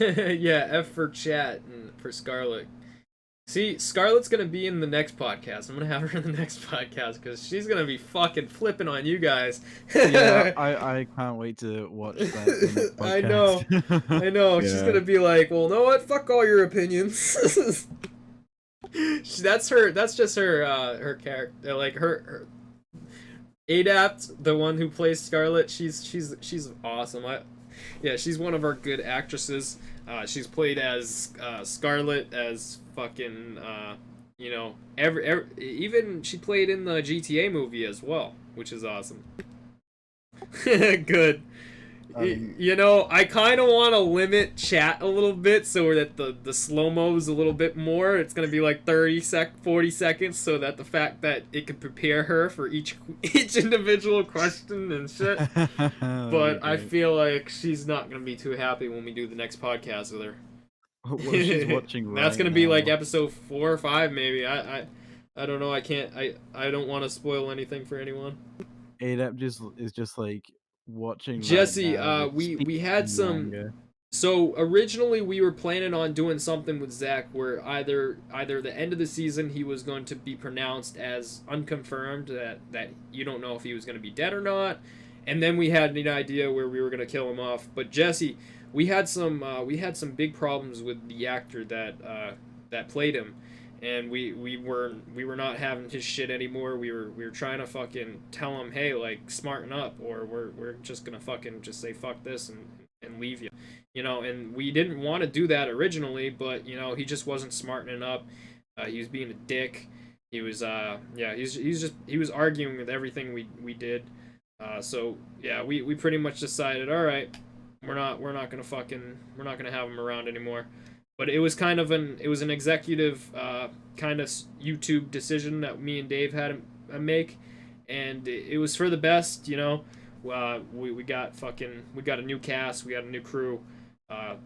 Yeah, F for chat and for Scarlet. See, Scarlet's gonna be in the next podcast. I'm gonna have her in the next podcast because she's gonna be fucking flipping on you guys. Yeah, I can't wait to watch that. I know. Yeah. She's gonna be like, well, know what? Fuck all your opinions. That's just her character. Like her Adapt, the one who plays Scarlet. She's awesome. Yeah, she's one of our good actresses. She's played as Scarlet, as fucking you know, even she played in the GTA movie as well, which is awesome. Good. You know, I kind of want to limit chat a little bit so that the slow-mo's a little bit more. It's going to be like 40 seconds, so that the fact that it could prepare her for each individual question and shit. But I feel like she's not going to be too happy when we do the next podcast with her. What she's watching right That's going to be now. like episode 4 or 5 maybe. I don't know. I don't want to spoil anything for anyone. Adapt is just like watching Jesse, right now, we had some manga. So originally we were planning on doing something with Zach where either the end of the season he was going to be pronounced as unconfirmed, that you don't know if he was going to be dead or not, and then we had an idea where we were going to kill him off. But Jesse, we had some big problems with the actor that played him, and we were not having his shit anymore. We were trying to fucking tell him, hey, like, smarten up, or we're just gonna fucking just say fuck this and leave you, you know. And we didn't want to do that originally, but you know, he just wasn't smartening up. He was being a dick. He was he was arguing with everything we did. So yeah, we pretty much decided, all right, we're not gonna have him around anymore. But it was kind of an executive kind of YouTube decision that me and Dave had to make, and it was for the best, you know. We got a new cast, we got a new crew.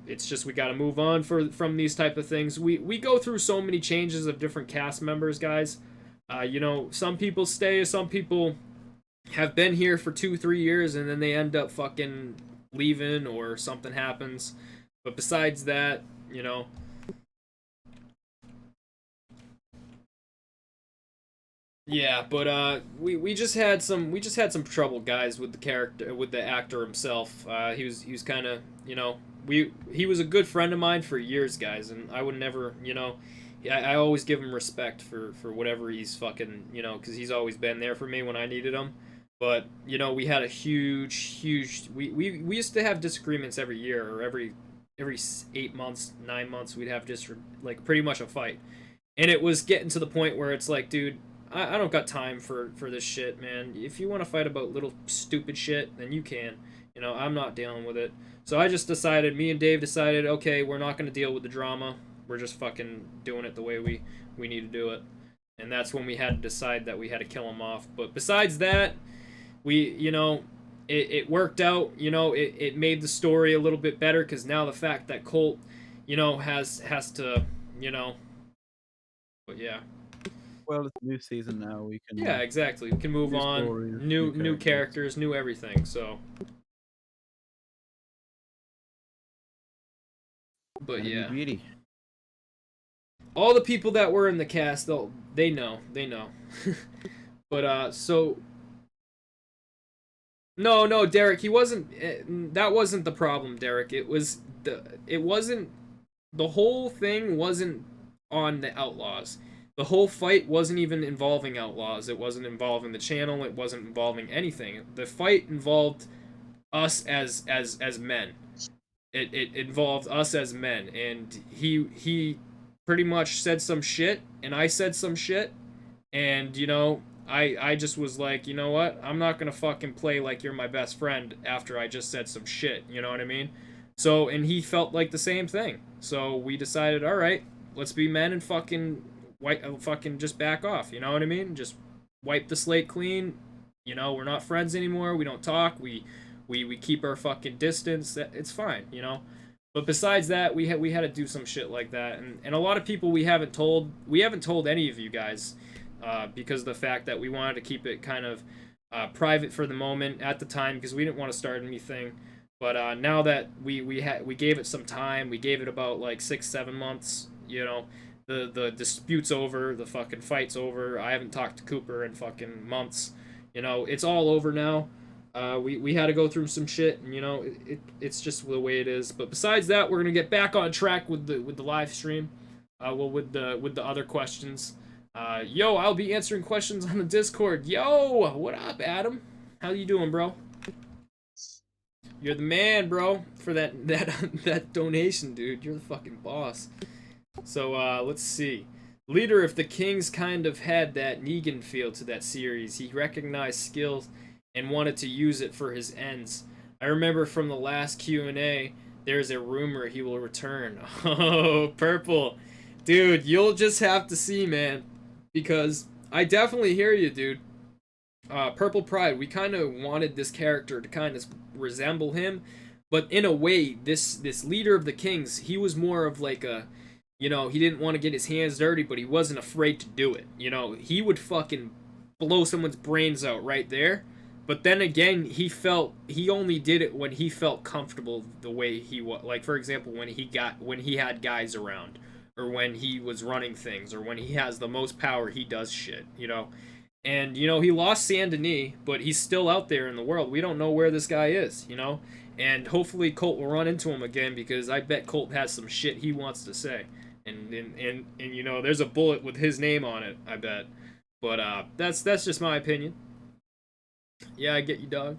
It's just we got to move on from these type of things. We go through so many changes of different cast members, guys. You know, some people stay, some people have been here for 2-3 years, and then they end up fucking leaving or something happens. But besides that, you know, yeah, but we just had some trouble, guys, with the character, with the actor himself. He was kind of, you know, he was a good friend of mine for years, guys, and I would never, you know, I always give him respect for whatever he's fucking, you know, because he's always been there for me when I needed him. But you know, we had a huge we used to have disagreements every year, or every 8 months, 9 months, we'd have just like pretty much a fight. And it was getting to the point where it's like, dude, I don't got time for this shit, man. If you want to fight about little stupid shit, then you can. You know, I'm not dealing with it. So I just decided, me and Dave decided, okay, we're not going to deal with the drama. We're just fucking doing it the way we need to do it. And that's when we had to decide that we had to kill him off. But besides that, you know, it worked out. You know, it made the story a little bit better, because now the fact that Colt, you know, has to, you know, but yeah. Well, it's a new season now. We can. Yeah, exactly. We can move New on. stories, New new characters, new everything. So, but Gonna be yeah, beauty. all the people that were in the cast, they know. But so no, Derek, he wasn't. That wasn't the problem, Derek. It wasn't. The whole thing wasn't on the Outlaws. The whole fight wasn't even involving Outlaws. It wasn't involving the channel. It wasn't involving anything. The fight involved us as men. It involved us as men, and he pretty much said some shit, and I said some shit, and you know, I just was like, you know what? I'm not gonna fucking play like you're my best friend after I just said some shit. You know what I mean? So, and he felt like the same thing. So we decided, all right, let's be men and fucking just back off. You know what I mean? Just wipe the slate clean. You know, we're not friends anymore. We don't talk. We keep our fucking distance. It's fine. You know. But besides that, we had to do some shit like that, and a lot of people we haven't told any of you guys, because of the fact that we wanted to keep it kind of private for the moment at the time, because we didn't want to start anything. But now that we gave it some time, we gave it about like 6-7 months. You know, the dispute's over, the fucking fight's over. I haven't talked to Cooper in fucking months. You know, it's all over now. We had to go through some shit, and you know, it's just the way it is. But besides that, we're gonna get back on track with the live stream. With the other questions. Yo, I'll be answering questions on the Discord. Yo, what up, Adam? How you doing, bro? You're the man, bro, for that donation, dude. You're the fucking boss. So let's see. Leader of the Kings kind of had that Negan feel to that series. He recognized skills and wanted to use it for his ends. I remember from the last Q&A, there's a rumor he will return. Oh, Purple. Dude, you'll just have to see, man. Because I definitely hear you, dude. Purple Pride, we kind of wanted this character to kind of resemble him. But in a way, this leader of the Kings, he was more of like a... You know, he didn't want to get his hands dirty, but he wasn't afraid to do it. You know, he would fucking blow someone's brains out right there. But then again, he only did it when he felt comfortable the way he was. Like, for example, when he had guys around, or when he was running things, or when he has the most power, he does shit, you know. And, you know, he lost Saint Denis, but he's still out there in the world. We don't know where this guy is, you know. And hopefully Colt will run into him again, because I bet Colt has some shit he wants to say. And you know, there's a bullet with his name on it, I bet. But that's just my opinion. Yeah, I get you, dog.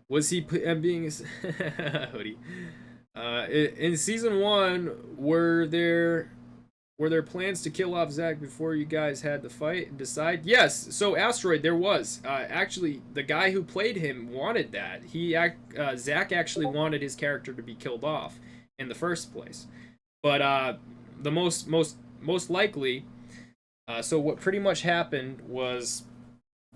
Was he being a hoodie? In season 1, were there plans to kill off Zach before you guys had to fight and decide? Yes. So Asteroid, there was. Actually, the guy who played him wanted that. Zach actually wanted his character to be killed off in the first place. But the most likely, so what pretty much happened was,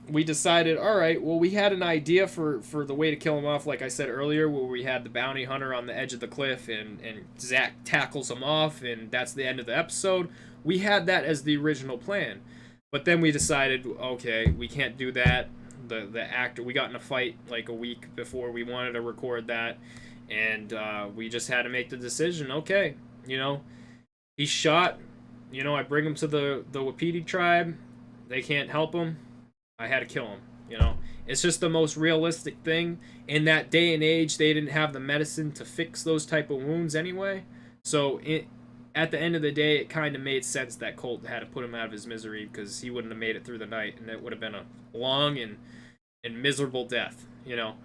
we decided, all right, well, we had an idea for the way to kill him off, like I said earlier, where we had the bounty hunter on the edge of the cliff, and Zach tackles him off, and that's the end of the episode. We had that as the original plan. But then we decided, okay, we can't do that. The actor, we got in a fight like a week before we wanted to record that, And we just had to make the decision. Okay, you know, he's shot. You know, I bring him to the Wapiti tribe. They can't help him. I had to kill him. You know, it's just the most realistic thing. In that day and age, they didn't have the medicine to fix those type of wounds anyway. So at the end of the day, it kind of made sense that Colt had to put him out of his misery, because he wouldn't have made it through the night, and it would have been a long and miserable death. You know.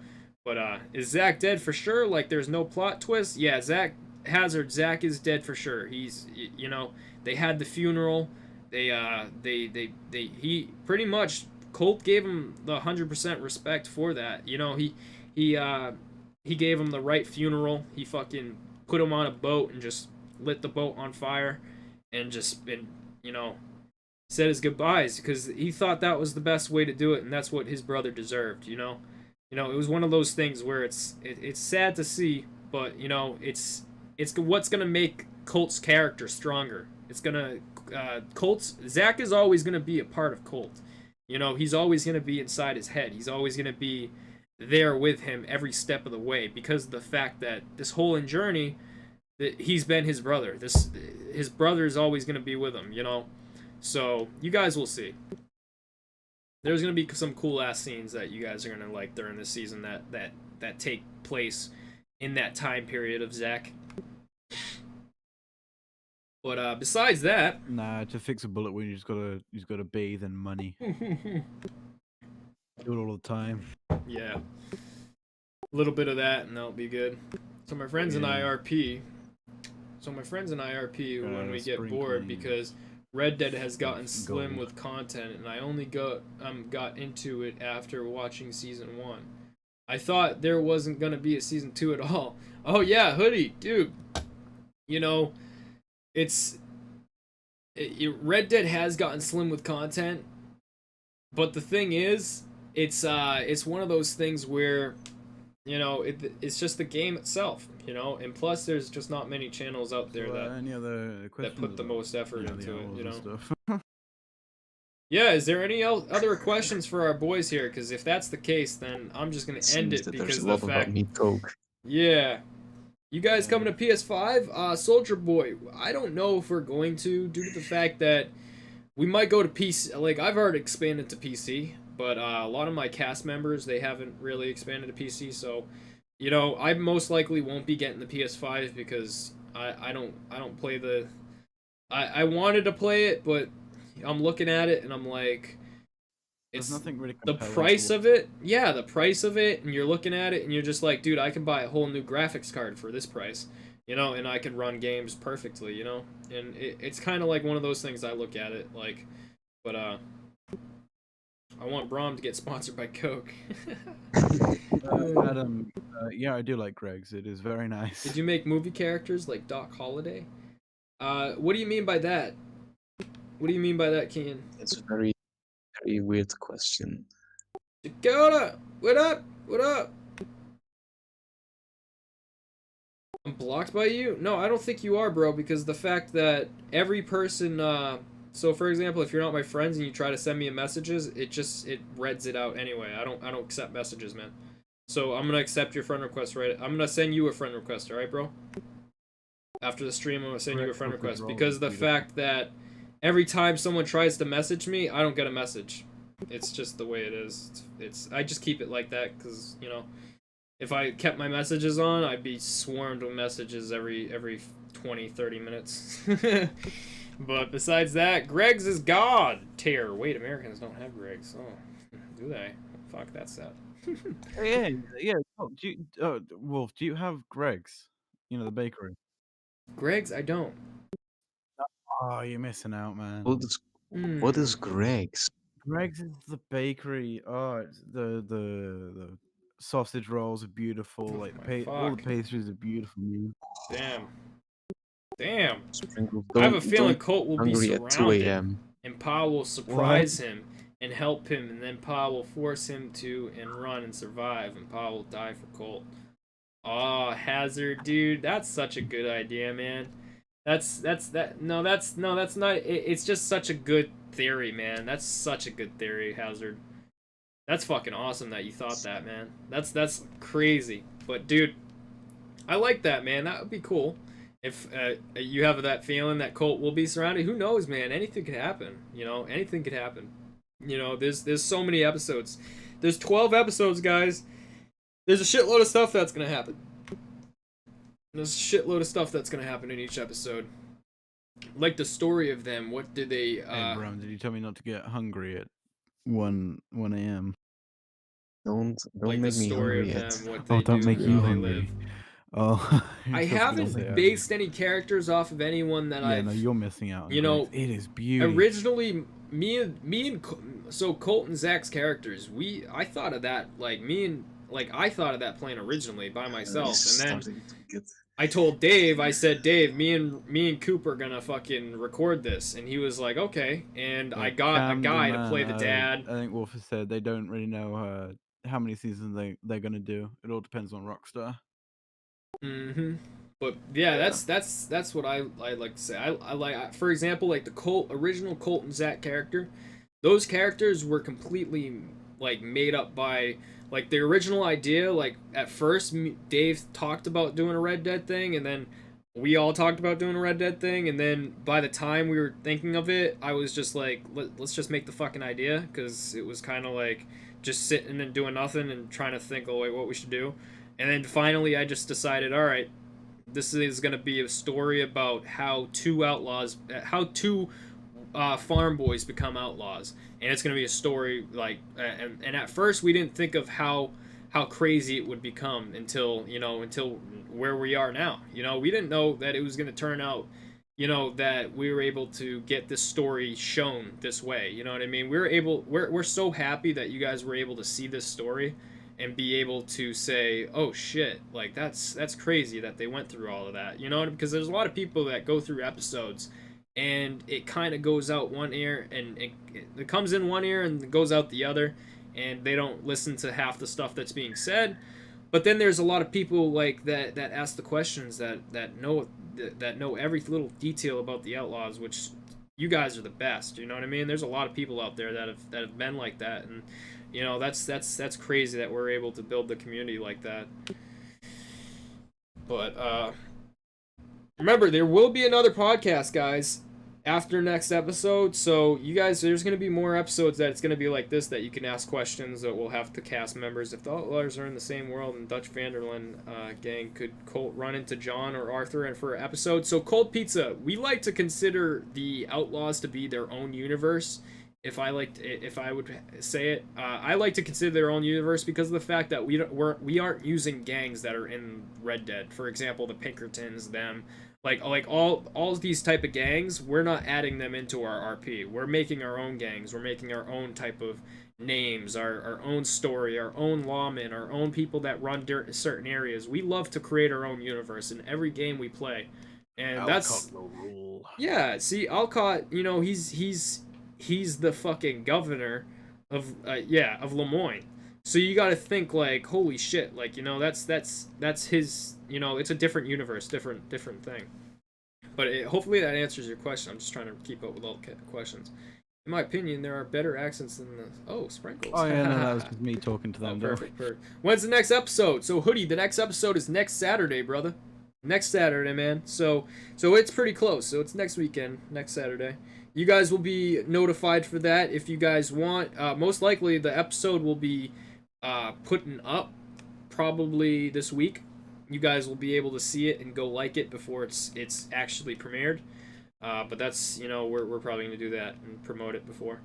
But is Zach dead for sure? Like, there's no plot twist? Yeah, Zach is dead for sure. He's, you know, they had the funeral. He pretty much, Colt gave him the 100% respect for that. You know, he gave him the right funeral. He fucking put him on a boat and just lit the boat on fire, and you know, said his goodbyes, because he thought that was the best way to do it, and that's what his brother deserved. You know. You know, it was one of those things where it's sad to see, but you know, it's what's gonna make Colt's character stronger. It's gonna Zach is always gonna be a part of Colt. You know, he's always gonna be inside his head. He's always gonna be there with him every step of the way, because of the fact that this whole journey, that he's been his brother. His brother is always gonna be with him. You know, so you guys will see. There's gonna be some cool ass scenes that you guys are gonna like during this season that take place in that time period of Zach. But besides that, nah, to fix a bullet wound, you just gotta bathe in money. Do it all the time. Yeah, a little bit of that, and that'll be good. So my friends in IRP. When we get bored, because Red Dead has gotten slim with content, and I only got into it after watching season 1. I thought there wasn't gonna be a season 2 at all. Oh yeah, Hoodie, dude. You know, Red Dead has gotten slim with content, but the thing is, it's one of those things where, you know, it's just the game itself, you know, and plus there's just not many channels out there that put the most effort into it, you know. Yeah, is there any other questions for our boys here? Because if that's the case, then I'm just gonna end it, because of the fact. Yeah, you guys coming to PS5? Soldier Boy, I don't know if we're going to, due to the fact that we might go to PC. Like, I've already expanded to PC, but a lot of my cast members, they haven't really expanded to PC, so, you know, I most likely won't be getting the PS5, because I don't play the. I wanted to play it, but I'm looking at it and I'm like, it's nothing really the price of it. Yeah, the price of it, and you're looking at it and you're just like, dude, I can buy a whole new graphics card for this price, you know, and I can run games perfectly, you know, and it's kind of like one of those things. I look at it like, but I want Braum to get sponsored by Coke. Adam, yeah, I do like Greg's. It is very nice. Did you make movie characters like Doc Holliday? What do you mean by that? What do you mean by that, Kean? It's a very, very weird question. Dakota! What up? What up? I'm blocked by you? No, I don't think you are, bro, because the fact that every person, so for example, if you're not my friends and you try to send me messages, it reds it out anyway. I don't accept messages, man. So I'm gonna accept your friend request, right? I'm gonna send you a friend request, alright, bro? After the stream, I'm gonna send you a friend request, because the fact that every time someone tries to message me, I don't get a message. It's just the way it is. I just keep it like that, because, you know, if I kept my messages on, I'd be swarmed with messages every 20, 30 minutes. But besides that, Greg's is God tier. Wait, Americans don't have Greg's. Oh, do they? Fuck, that's sad. yeah. Oh, Wolf, do you have Greg's? You know, the bakery. Greg's, I don't. Oh, you're missing out, man. What is Greg's? Greg's is the bakery. Oh, it's the sausage rolls are beautiful. Like all the pastries are beautiful. Damn. I have a feeling Colt will be surrounded, and Pa will surprise him and help him, and then Pa will force him to run and survive, and Pa will die for Colt. Oh, Hazard, dude, that's such a good idea, man. That's not. It's just such a good theory, man. That's such a good theory, Hazard. That's fucking awesome that you thought that, man. That's crazy. But dude, I like that, man. That would be cool. If you have that feeling that Colt will be surrounded, who knows, man? Anything could happen. You know, anything could happen. You know, there's so many episodes. There's 12 episodes, guys. There's a shitload of stuff that's gonna happen. There's a shitload of stuff that's gonna happen in each episode. Like the story of them. What did they? Hey, Bram, did you tell me not to get hungry at 1 a.m.? Don't like make the me story hungry of yet. them. What they Oh, don't do, make how you they hungry. live. Oh, I haven't based any characters off of anyone that no, you're missing out. You know, it is beautiful. Originally, so Colt and Zach's characters, I thought of that, I thought of that plan originally by myself, and then I told Dave, I said, Dave, me and Coop are gonna fucking record this, and he was like, okay, and I got a guy to play the dad. I think Wolf has said they don't really know how many seasons they're gonna do. It all depends on Rockstar. But yeah, that's what I like to say. I like, for example, like the original Colt and Zach character. Those characters were completely like made up by like the original idea. Like at first, Dave talked about doing a Red Dead thing, and then we all talked about doing a Red Dead thing, and then by the time we were thinking of it, I was just like, let's just make the fucking idea, because it was kind of like just sitting and doing nothing and trying to think, oh wait, what we should do. And then finally, I just decided, all right, this is going to be a story about how two farm boys become outlaws, and it's going to be a story like. And at first, we didn't think of how crazy it would become until where we are now. You know, we didn't know that it was going to turn out. You know, that we were able to get this story shown this way. You know what I mean? We're so happy that you guys were able to see this story and be able to say, oh shit, like that's crazy that they went through all of that, you know, because there's a lot of people that go through episodes and it kind of goes out one ear and it comes in one ear and goes out the other, and they don't listen to half the stuff that's being said. But then there's a lot of people like that ask the questions that know every little detail about the Outlaws, which you guys are the best, you know what I mean? There's a lot of people out there that have been like that, and you know, that's crazy that we're able to build the community like that. But remember, there will be another podcast, guys, after next episode. So you guys, there's going to be more episodes that it's going to be like this, that you can ask questions that we'll have to cast members. If the Outlaws are in the same world and Dutch Vanderland gang, could Colt run into John or Arthur and for an episode? So Cold Pizza, we like to consider the Outlaws to be their own universe. If I would say it, I like to consider their own universe because of the fact that we aren't using gangs that are in Red Dead. For example, the Pinkertons, them, like all of these type of gangs. We're not adding them into our RP. We're making our own gangs. We're making our own type of names, our own story, our own lawmen, our own people that run certain areas. We love to create our own universe in every game we play, and Alcott will rule. Yeah, see, Alcott, you know, he's the fucking governor of Lemoyne. So you got to think like, holy shit, like, you know, that's his, you know, it's a different universe, different thing. But hopefully that answers your question. I'm just trying to keep up with all the questions. In my opinion, there are better accents than the Sprinkles. Oh yeah, no, that was just me talking to them. Perfect. When's the next episode? So Hoodie, the next episode is next Saturday, brother. Next Saturday, man. So it's pretty close. So it's next weekend, next Saturday. You guys will be notified for that if you guys want. Most likely the episode will be putting up probably this week. You guys will be able to see it and go like it before it's actually premiered. But that's, you know, we're probably going to do that and promote it before.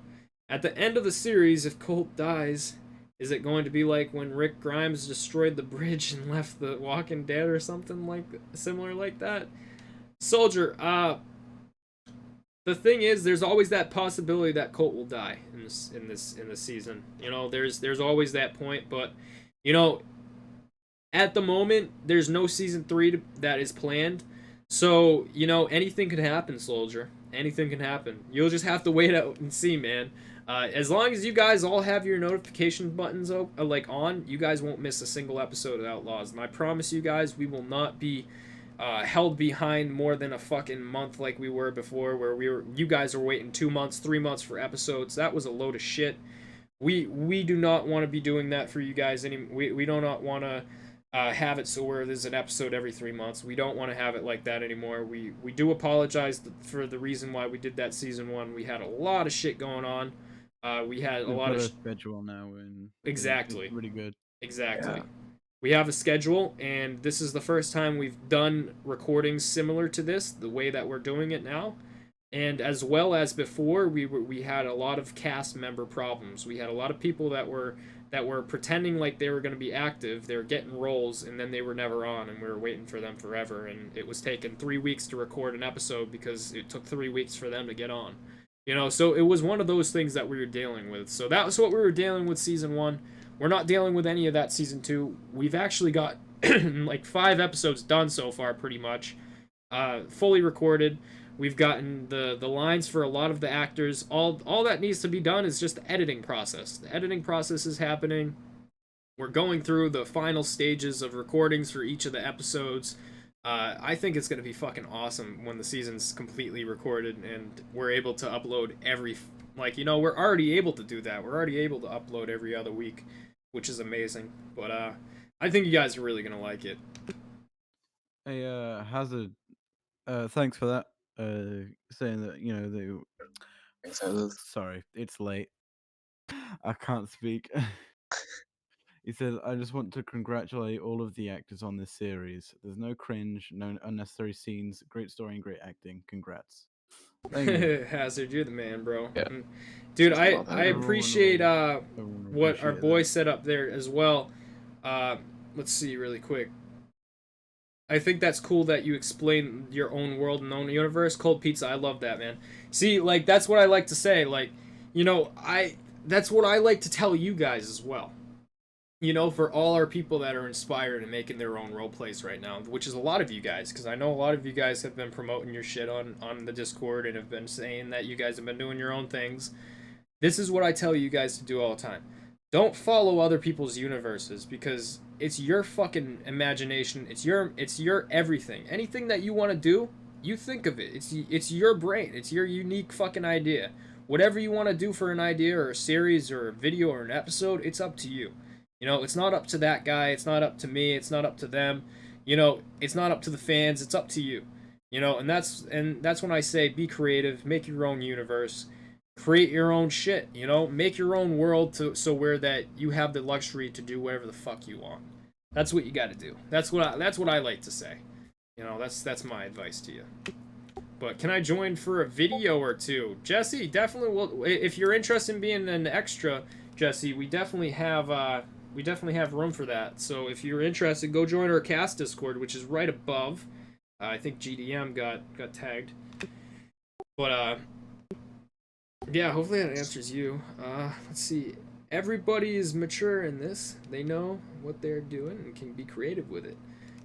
At the end of the series, if Colt dies, is it going to be like when Rick Grimes destroyed the bridge and left the Walking Dead or something like similar like that? Soldier, the thing is, there's always that possibility that Colt will die in this season. You know, there's always that point, but you know, at the moment, there's no season 3 that is planned. So, you know, anything could happen, Soldier. Anything can happen. You'll just have to wait out and see, man. As long as you guys all have your notification buttons on, you guys won't miss a single episode of Outlaws. And I promise you guys, we will not be held behind more than a fucking month like we were before, where you guys were waiting 2 months, 3 months for episodes. That was a load of shit. We do not want to be doing that for you guys we do not want to have it so where there's an episode every 3 months. We don't want to have it like that anymore. We do apologize for the reason why we did that season 1. We had a lot of shit going on. We had a We've lot got of a schedule now, and it's exactly, really good. exactly. Yeah. We have a schedule, and this is the first time we've done recordings similar to this, the way that we're doing it now. And as well as before, we had a lot of cast member problems. We had a lot of people that were pretending like they were going to be active. They were getting roles, and then they were never on, and we were waiting for them forever. And it was taking 3 weeks to record an episode because it took 3 weeks for them to get on. You know, so it was one of those things that we were dealing with. So that was what we were dealing with season 1. We're not dealing with any of that season 2. We've actually got like 5 episodes done so far, pretty much, fully recorded. We've gotten the lines for a lot of the actors. All that needs to be done is just the editing process. The editing process is happening. We're going through the final stages of recordings for each of the episodes. I think it's going to be fucking awesome when the season's completely recorded and we're able to upload every... Like, you know, we're already able to do that. We're already able to upload every other week, which is amazing. But I think you guys are really going to like it. Hey, Hazard, thanks for that. Saying that, you know, Thanks, Hazard. sorry, it's late. I can't speak. He said, I just want to congratulate all of the actors on this series. There's no cringe, no unnecessary scenes, great story and great acting. Congrats. Thank you. Hazard, you're the man, bro. Yeah. Dude, Thanks a I, lot, I Hazard. appreciate Everyone will what our appreciate boy that. set up there as well. Let's see really quick. I think that's cool that you explain your own world and own universe. Cold pizza, I love that, man. See, like, that's what I like to say. Like, you know, that's what I like to tell you guys as well. You know, for all our people that are inspired and making their own role plays right now, which is a lot of you guys, because I know a lot of you guys have been promoting your shit on the Discord and have been saying that you guys have been doing your own things. This is what I tell you guys to do all the time. Don't follow other people's universes because it's your fucking imagination. It's your everything. Anything that you want to do, you think of it. It's your brain. It's your unique fucking idea. Whatever you want to do for an idea or a series or a video or an episode, it's up to you. You know, it's not up to that guy. It's not up to me. It's not up to them. You know, it's not up to the fans. It's up to you. You know, and that's when I say be creative, make your own universe, create your own shit. You know, make your own world so where that you have the luxury to do whatever the fuck you want. That's what you got to do. That's what I like to say. You know, that's my advice to you. But can I join for a video or two? Jesse, definitely will. If you're interested in being an extra, Jesse, we definitely have room for that. So if you're interested, go join our cast Discord, which is right above. I think GDM got tagged. But yeah, hopefully that answers you. Let's see. Everybody is mature in this. They know what they're doing and can be creative with it.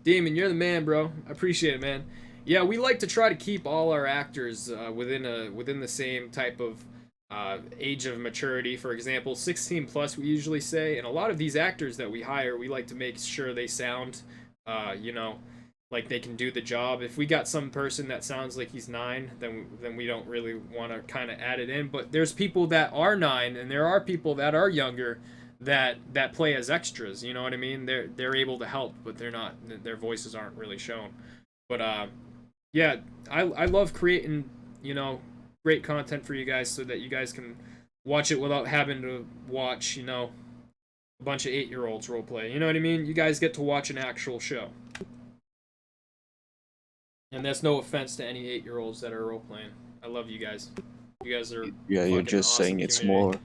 Damon, you're the man, bro. I appreciate it, man. Yeah, we like to try to keep all our actors within the same type of age of maturity. For example, 16 plus we usually say, and a lot of these actors that we hire, we like to make sure they sound, you know, like they can do the job. If we got some person that sounds like he's 9, then we don't really want to kind of add it in. But there's people that are 9, and there are people that are younger that play as extras. You know what I mean? They're able to help, but they're not. Their voices aren't really shown. But yeah, I love creating, you know, great content for you guys so that you guys can watch it without having to watch, you know, a bunch of 8-year-olds roleplay. You know what I mean? You guys get to watch an actual show. And that's no offense to any 8-year-olds that are roleplaying. I love you guys. You guys are Yeah, you're just awesome saying it's community.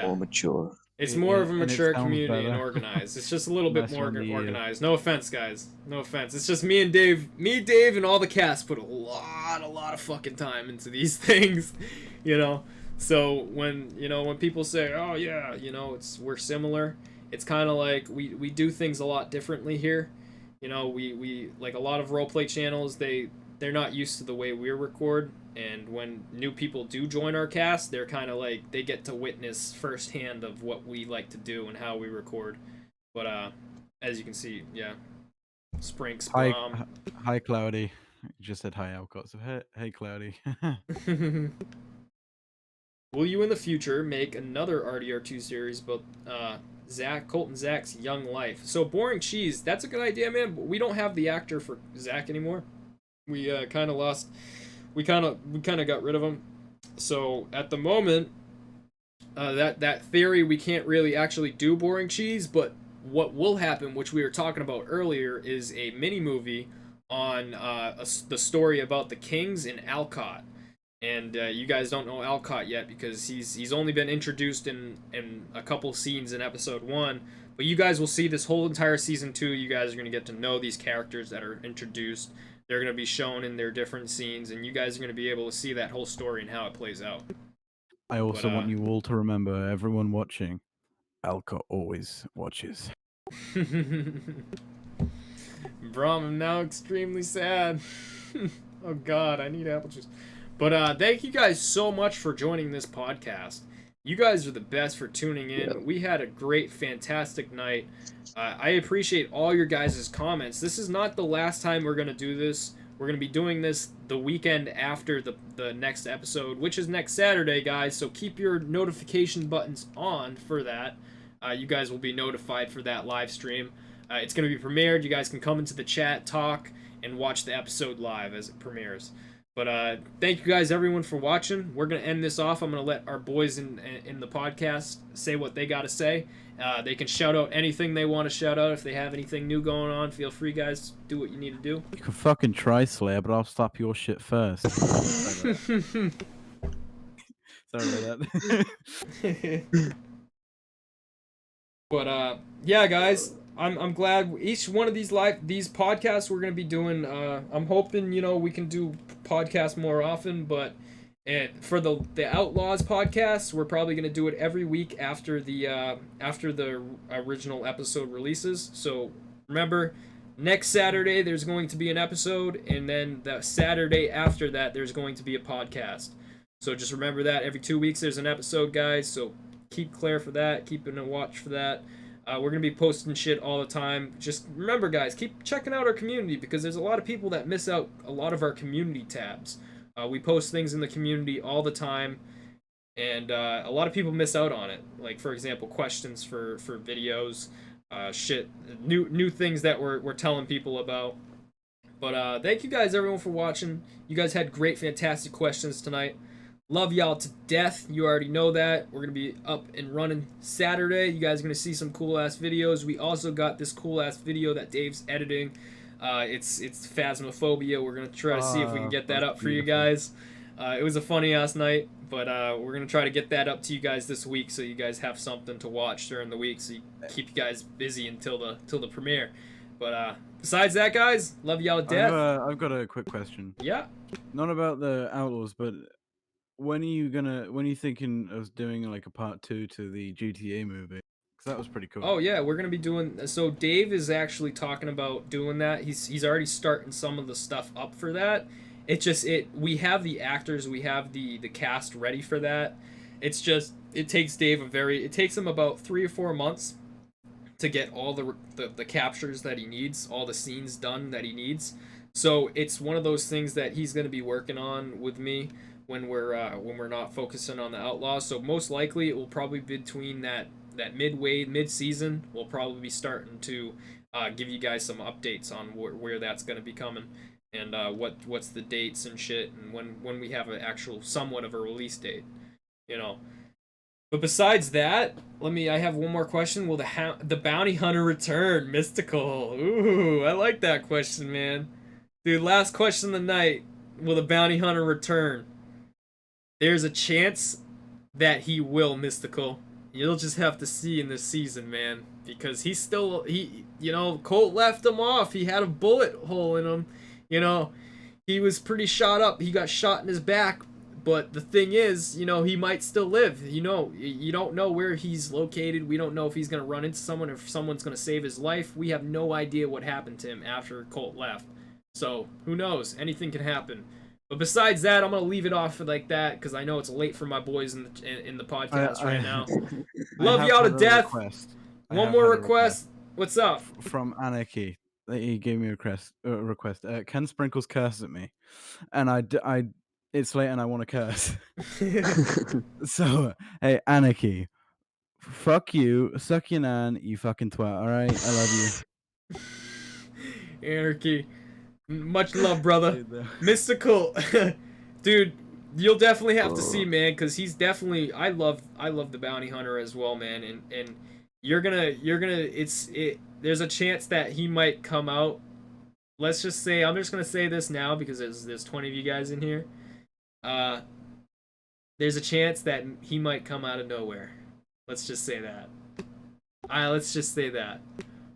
more mature. It's more of a And it mature sounds community and better. organized. It's just a little bit Nice more on the ear. organized. No offense, guys. No offense. It's just me, Dave, and all the cast put a lot of fucking time into these things, you know. So when people say, "Oh yeah, you know, we're similar," it's kind of like we do things a lot differently here. You know, we like a lot of roleplay channels. They're not used to the way we record, and when new people do join our cast, they're kind of like they get to witness firsthand of what we like to do and how we record. But as you can see, yeah, Sprinks, Hi, Cloudy. You just said hi, Alcott. So hey, Cloudy. Will you in the future make another RDR2 series about Colt and Zach's young life? So Boring Cheese, that's a good idea, man. But we don't have the actor for Zach anymore. We kind of lost. We kind of got rid of him. So at the moment, that theory we can't really actually do Boring Cheese. But what will happen, which we were talking about earlier, is a mini movie on the story about the Kings in Alcott. And you guys don't know Alcott yet because he's only been introduced in a couple scenes in episode 1. But you guys will see this whole entire season 2. You guys are going to get to know these characters that are introduced. They're going to be shown in their different scenes, and you guys are going to be able to see that whole story and how it plays out. I also want you all to remember, everyone watching, Alcott always watches. Brom, I'm now extremely sad. Oh God, I need apple juice. But thank you guys so much for joining this podcast. You guys are the best for tuning in. Yeah. We had a great, fantastic night. I appreciate all your guys' comments. This is not the last time we're going to do this. We're going to be doing this the weekend after the next episode, which is next Saturday, guys. So keep your notification buttons on for that. You guys will be notified for that live stream. It's going to be premiered. You guys can come into the chat, talk, and watch the episode live as it premieres. But thank you guys, everyone, for watching. We're going to end this off. I'm going to let our boys in the podcast say what they got to say. They can shout out anything they want to shout out. If they have anything new going on, feel free, guys. Do what you need to do. You can fucking try, Slayer, but I'll slap your shit first. Sorry about that. But yeah, guys, I'm glad each one of these podcasts we're gonna be doing. I'm hoping we can do podcasts more often, but for the Outlaws podcast, we're probably gonna do it every week after the original episode releases. So remember, next Saturday there's going to be an episode, and then the Saturday after that there's going to be a podcast. So just remember that every 2 weeks there's an episode, guys. So keep clear for that. Keep in a watch for that. We're going to be posting shit all the time. Just remember, guys, keep checking out our community because there's a lot of people that miss out a lot of our community tabs. We post things in the community all the time, and a lot of people miss out on it. Like, for example, questions for videos, new things that we're telling people about. But thank you guys, everyone, for watching. You guys had great, fantastic questions tonight. Love y'all to death. You already know that. We're going to be up and running Saturday. You guys are going to see some cool-ass videos. We also got this cool-ass video that Dave's editing. It's Phasmophobia. We're going to try to see if we can get that up for you guys. It was a funny-ass night, but we're going to try to get that up to you guys this week so you guys have something to watch during the week so you keep you guys busy until the premiere. But besides that, guys, love y'all to death. I've got a quick question. Yeah. Not about the Outlaws, but when are you thinking of doing like a part 2 to the GTA movie? Because that was pretty cool. Oh yeah, we're gonna be doing. So Dave is actually talking about doing that. He's already starting some of the stuff up for that. We have the actors, we have the cast ready for that. It's just it takes Dave it takes him about 3 or 4 months to get all the captures that he needs, all the scenes done that he needs. So it's one of those things that he's gonna be working on with me when we're not focusing on the Outlaws. So most likely it will probably be between that mid-season. We'll probably be starting to give you guys some updates on where that's going to be coming and what's the dates and shit and when we have an actual somewhat of a release date, But besides that, I have one more question. Will the bounty hunter return? Mystical. Ooh, I like that question, man. Dude, last question of the night. Will the bounty hunter return? There's a chance that he will, Mystical. You'll just have to see in this season, man. Because Colt left him off. He had a bullet hole in him. He was pretty shot up. He got shot in his back. But the thing is, he might still live. You don't know where he's located. We don't know if he's going to run into someone or if someone's going to save his life. We have no idea what happened to him after Colt left. So, who knows? Anything can happen. But besides that, I'm gonna leave it off like that because I know it's late for my boys in the podcast right now. Love y'all to death. One more request. What's up? From Anarchy. He gave me a request. Ken Sprinkles cursed at me, and it's late and I want to curse. So, hey, Anarchy, fuck you, suck your nan, you fucking twat. All right, I love you. Anarchy. Much love, brother. Mr. Colt. Dude, you'll definitely have to see, man, because he's definitely, I love the bounty hunter as well, man, and you're gonna there's a chance that he might come out. Let's just say, I'm just gonna say this now because there's 20 of you guys in here. There's a chance that he might come out of nowhere. Let's just say that. Let's just say that.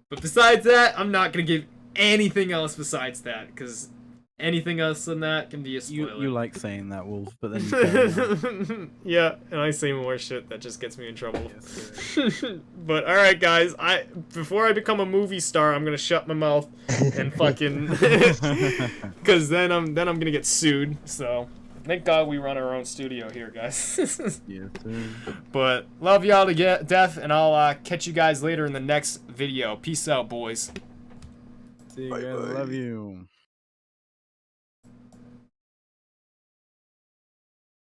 But besides that, I'm not gonna give anything else besides that, because anything else than that can be a spoiler. You like saying that, Wolf, but then you can't. Yeah, and I say more shit that just gets me in trouble. But alright, guys, before I become a movie star, I'm gonna shut my mouth and fucking, because then I'm gonna get sued. So thank God we run our own studio here, guys. Yes, sir. But love y'all to death, and I'll catch you guys later in the next video. Peace out, boys. See you guys. Love you.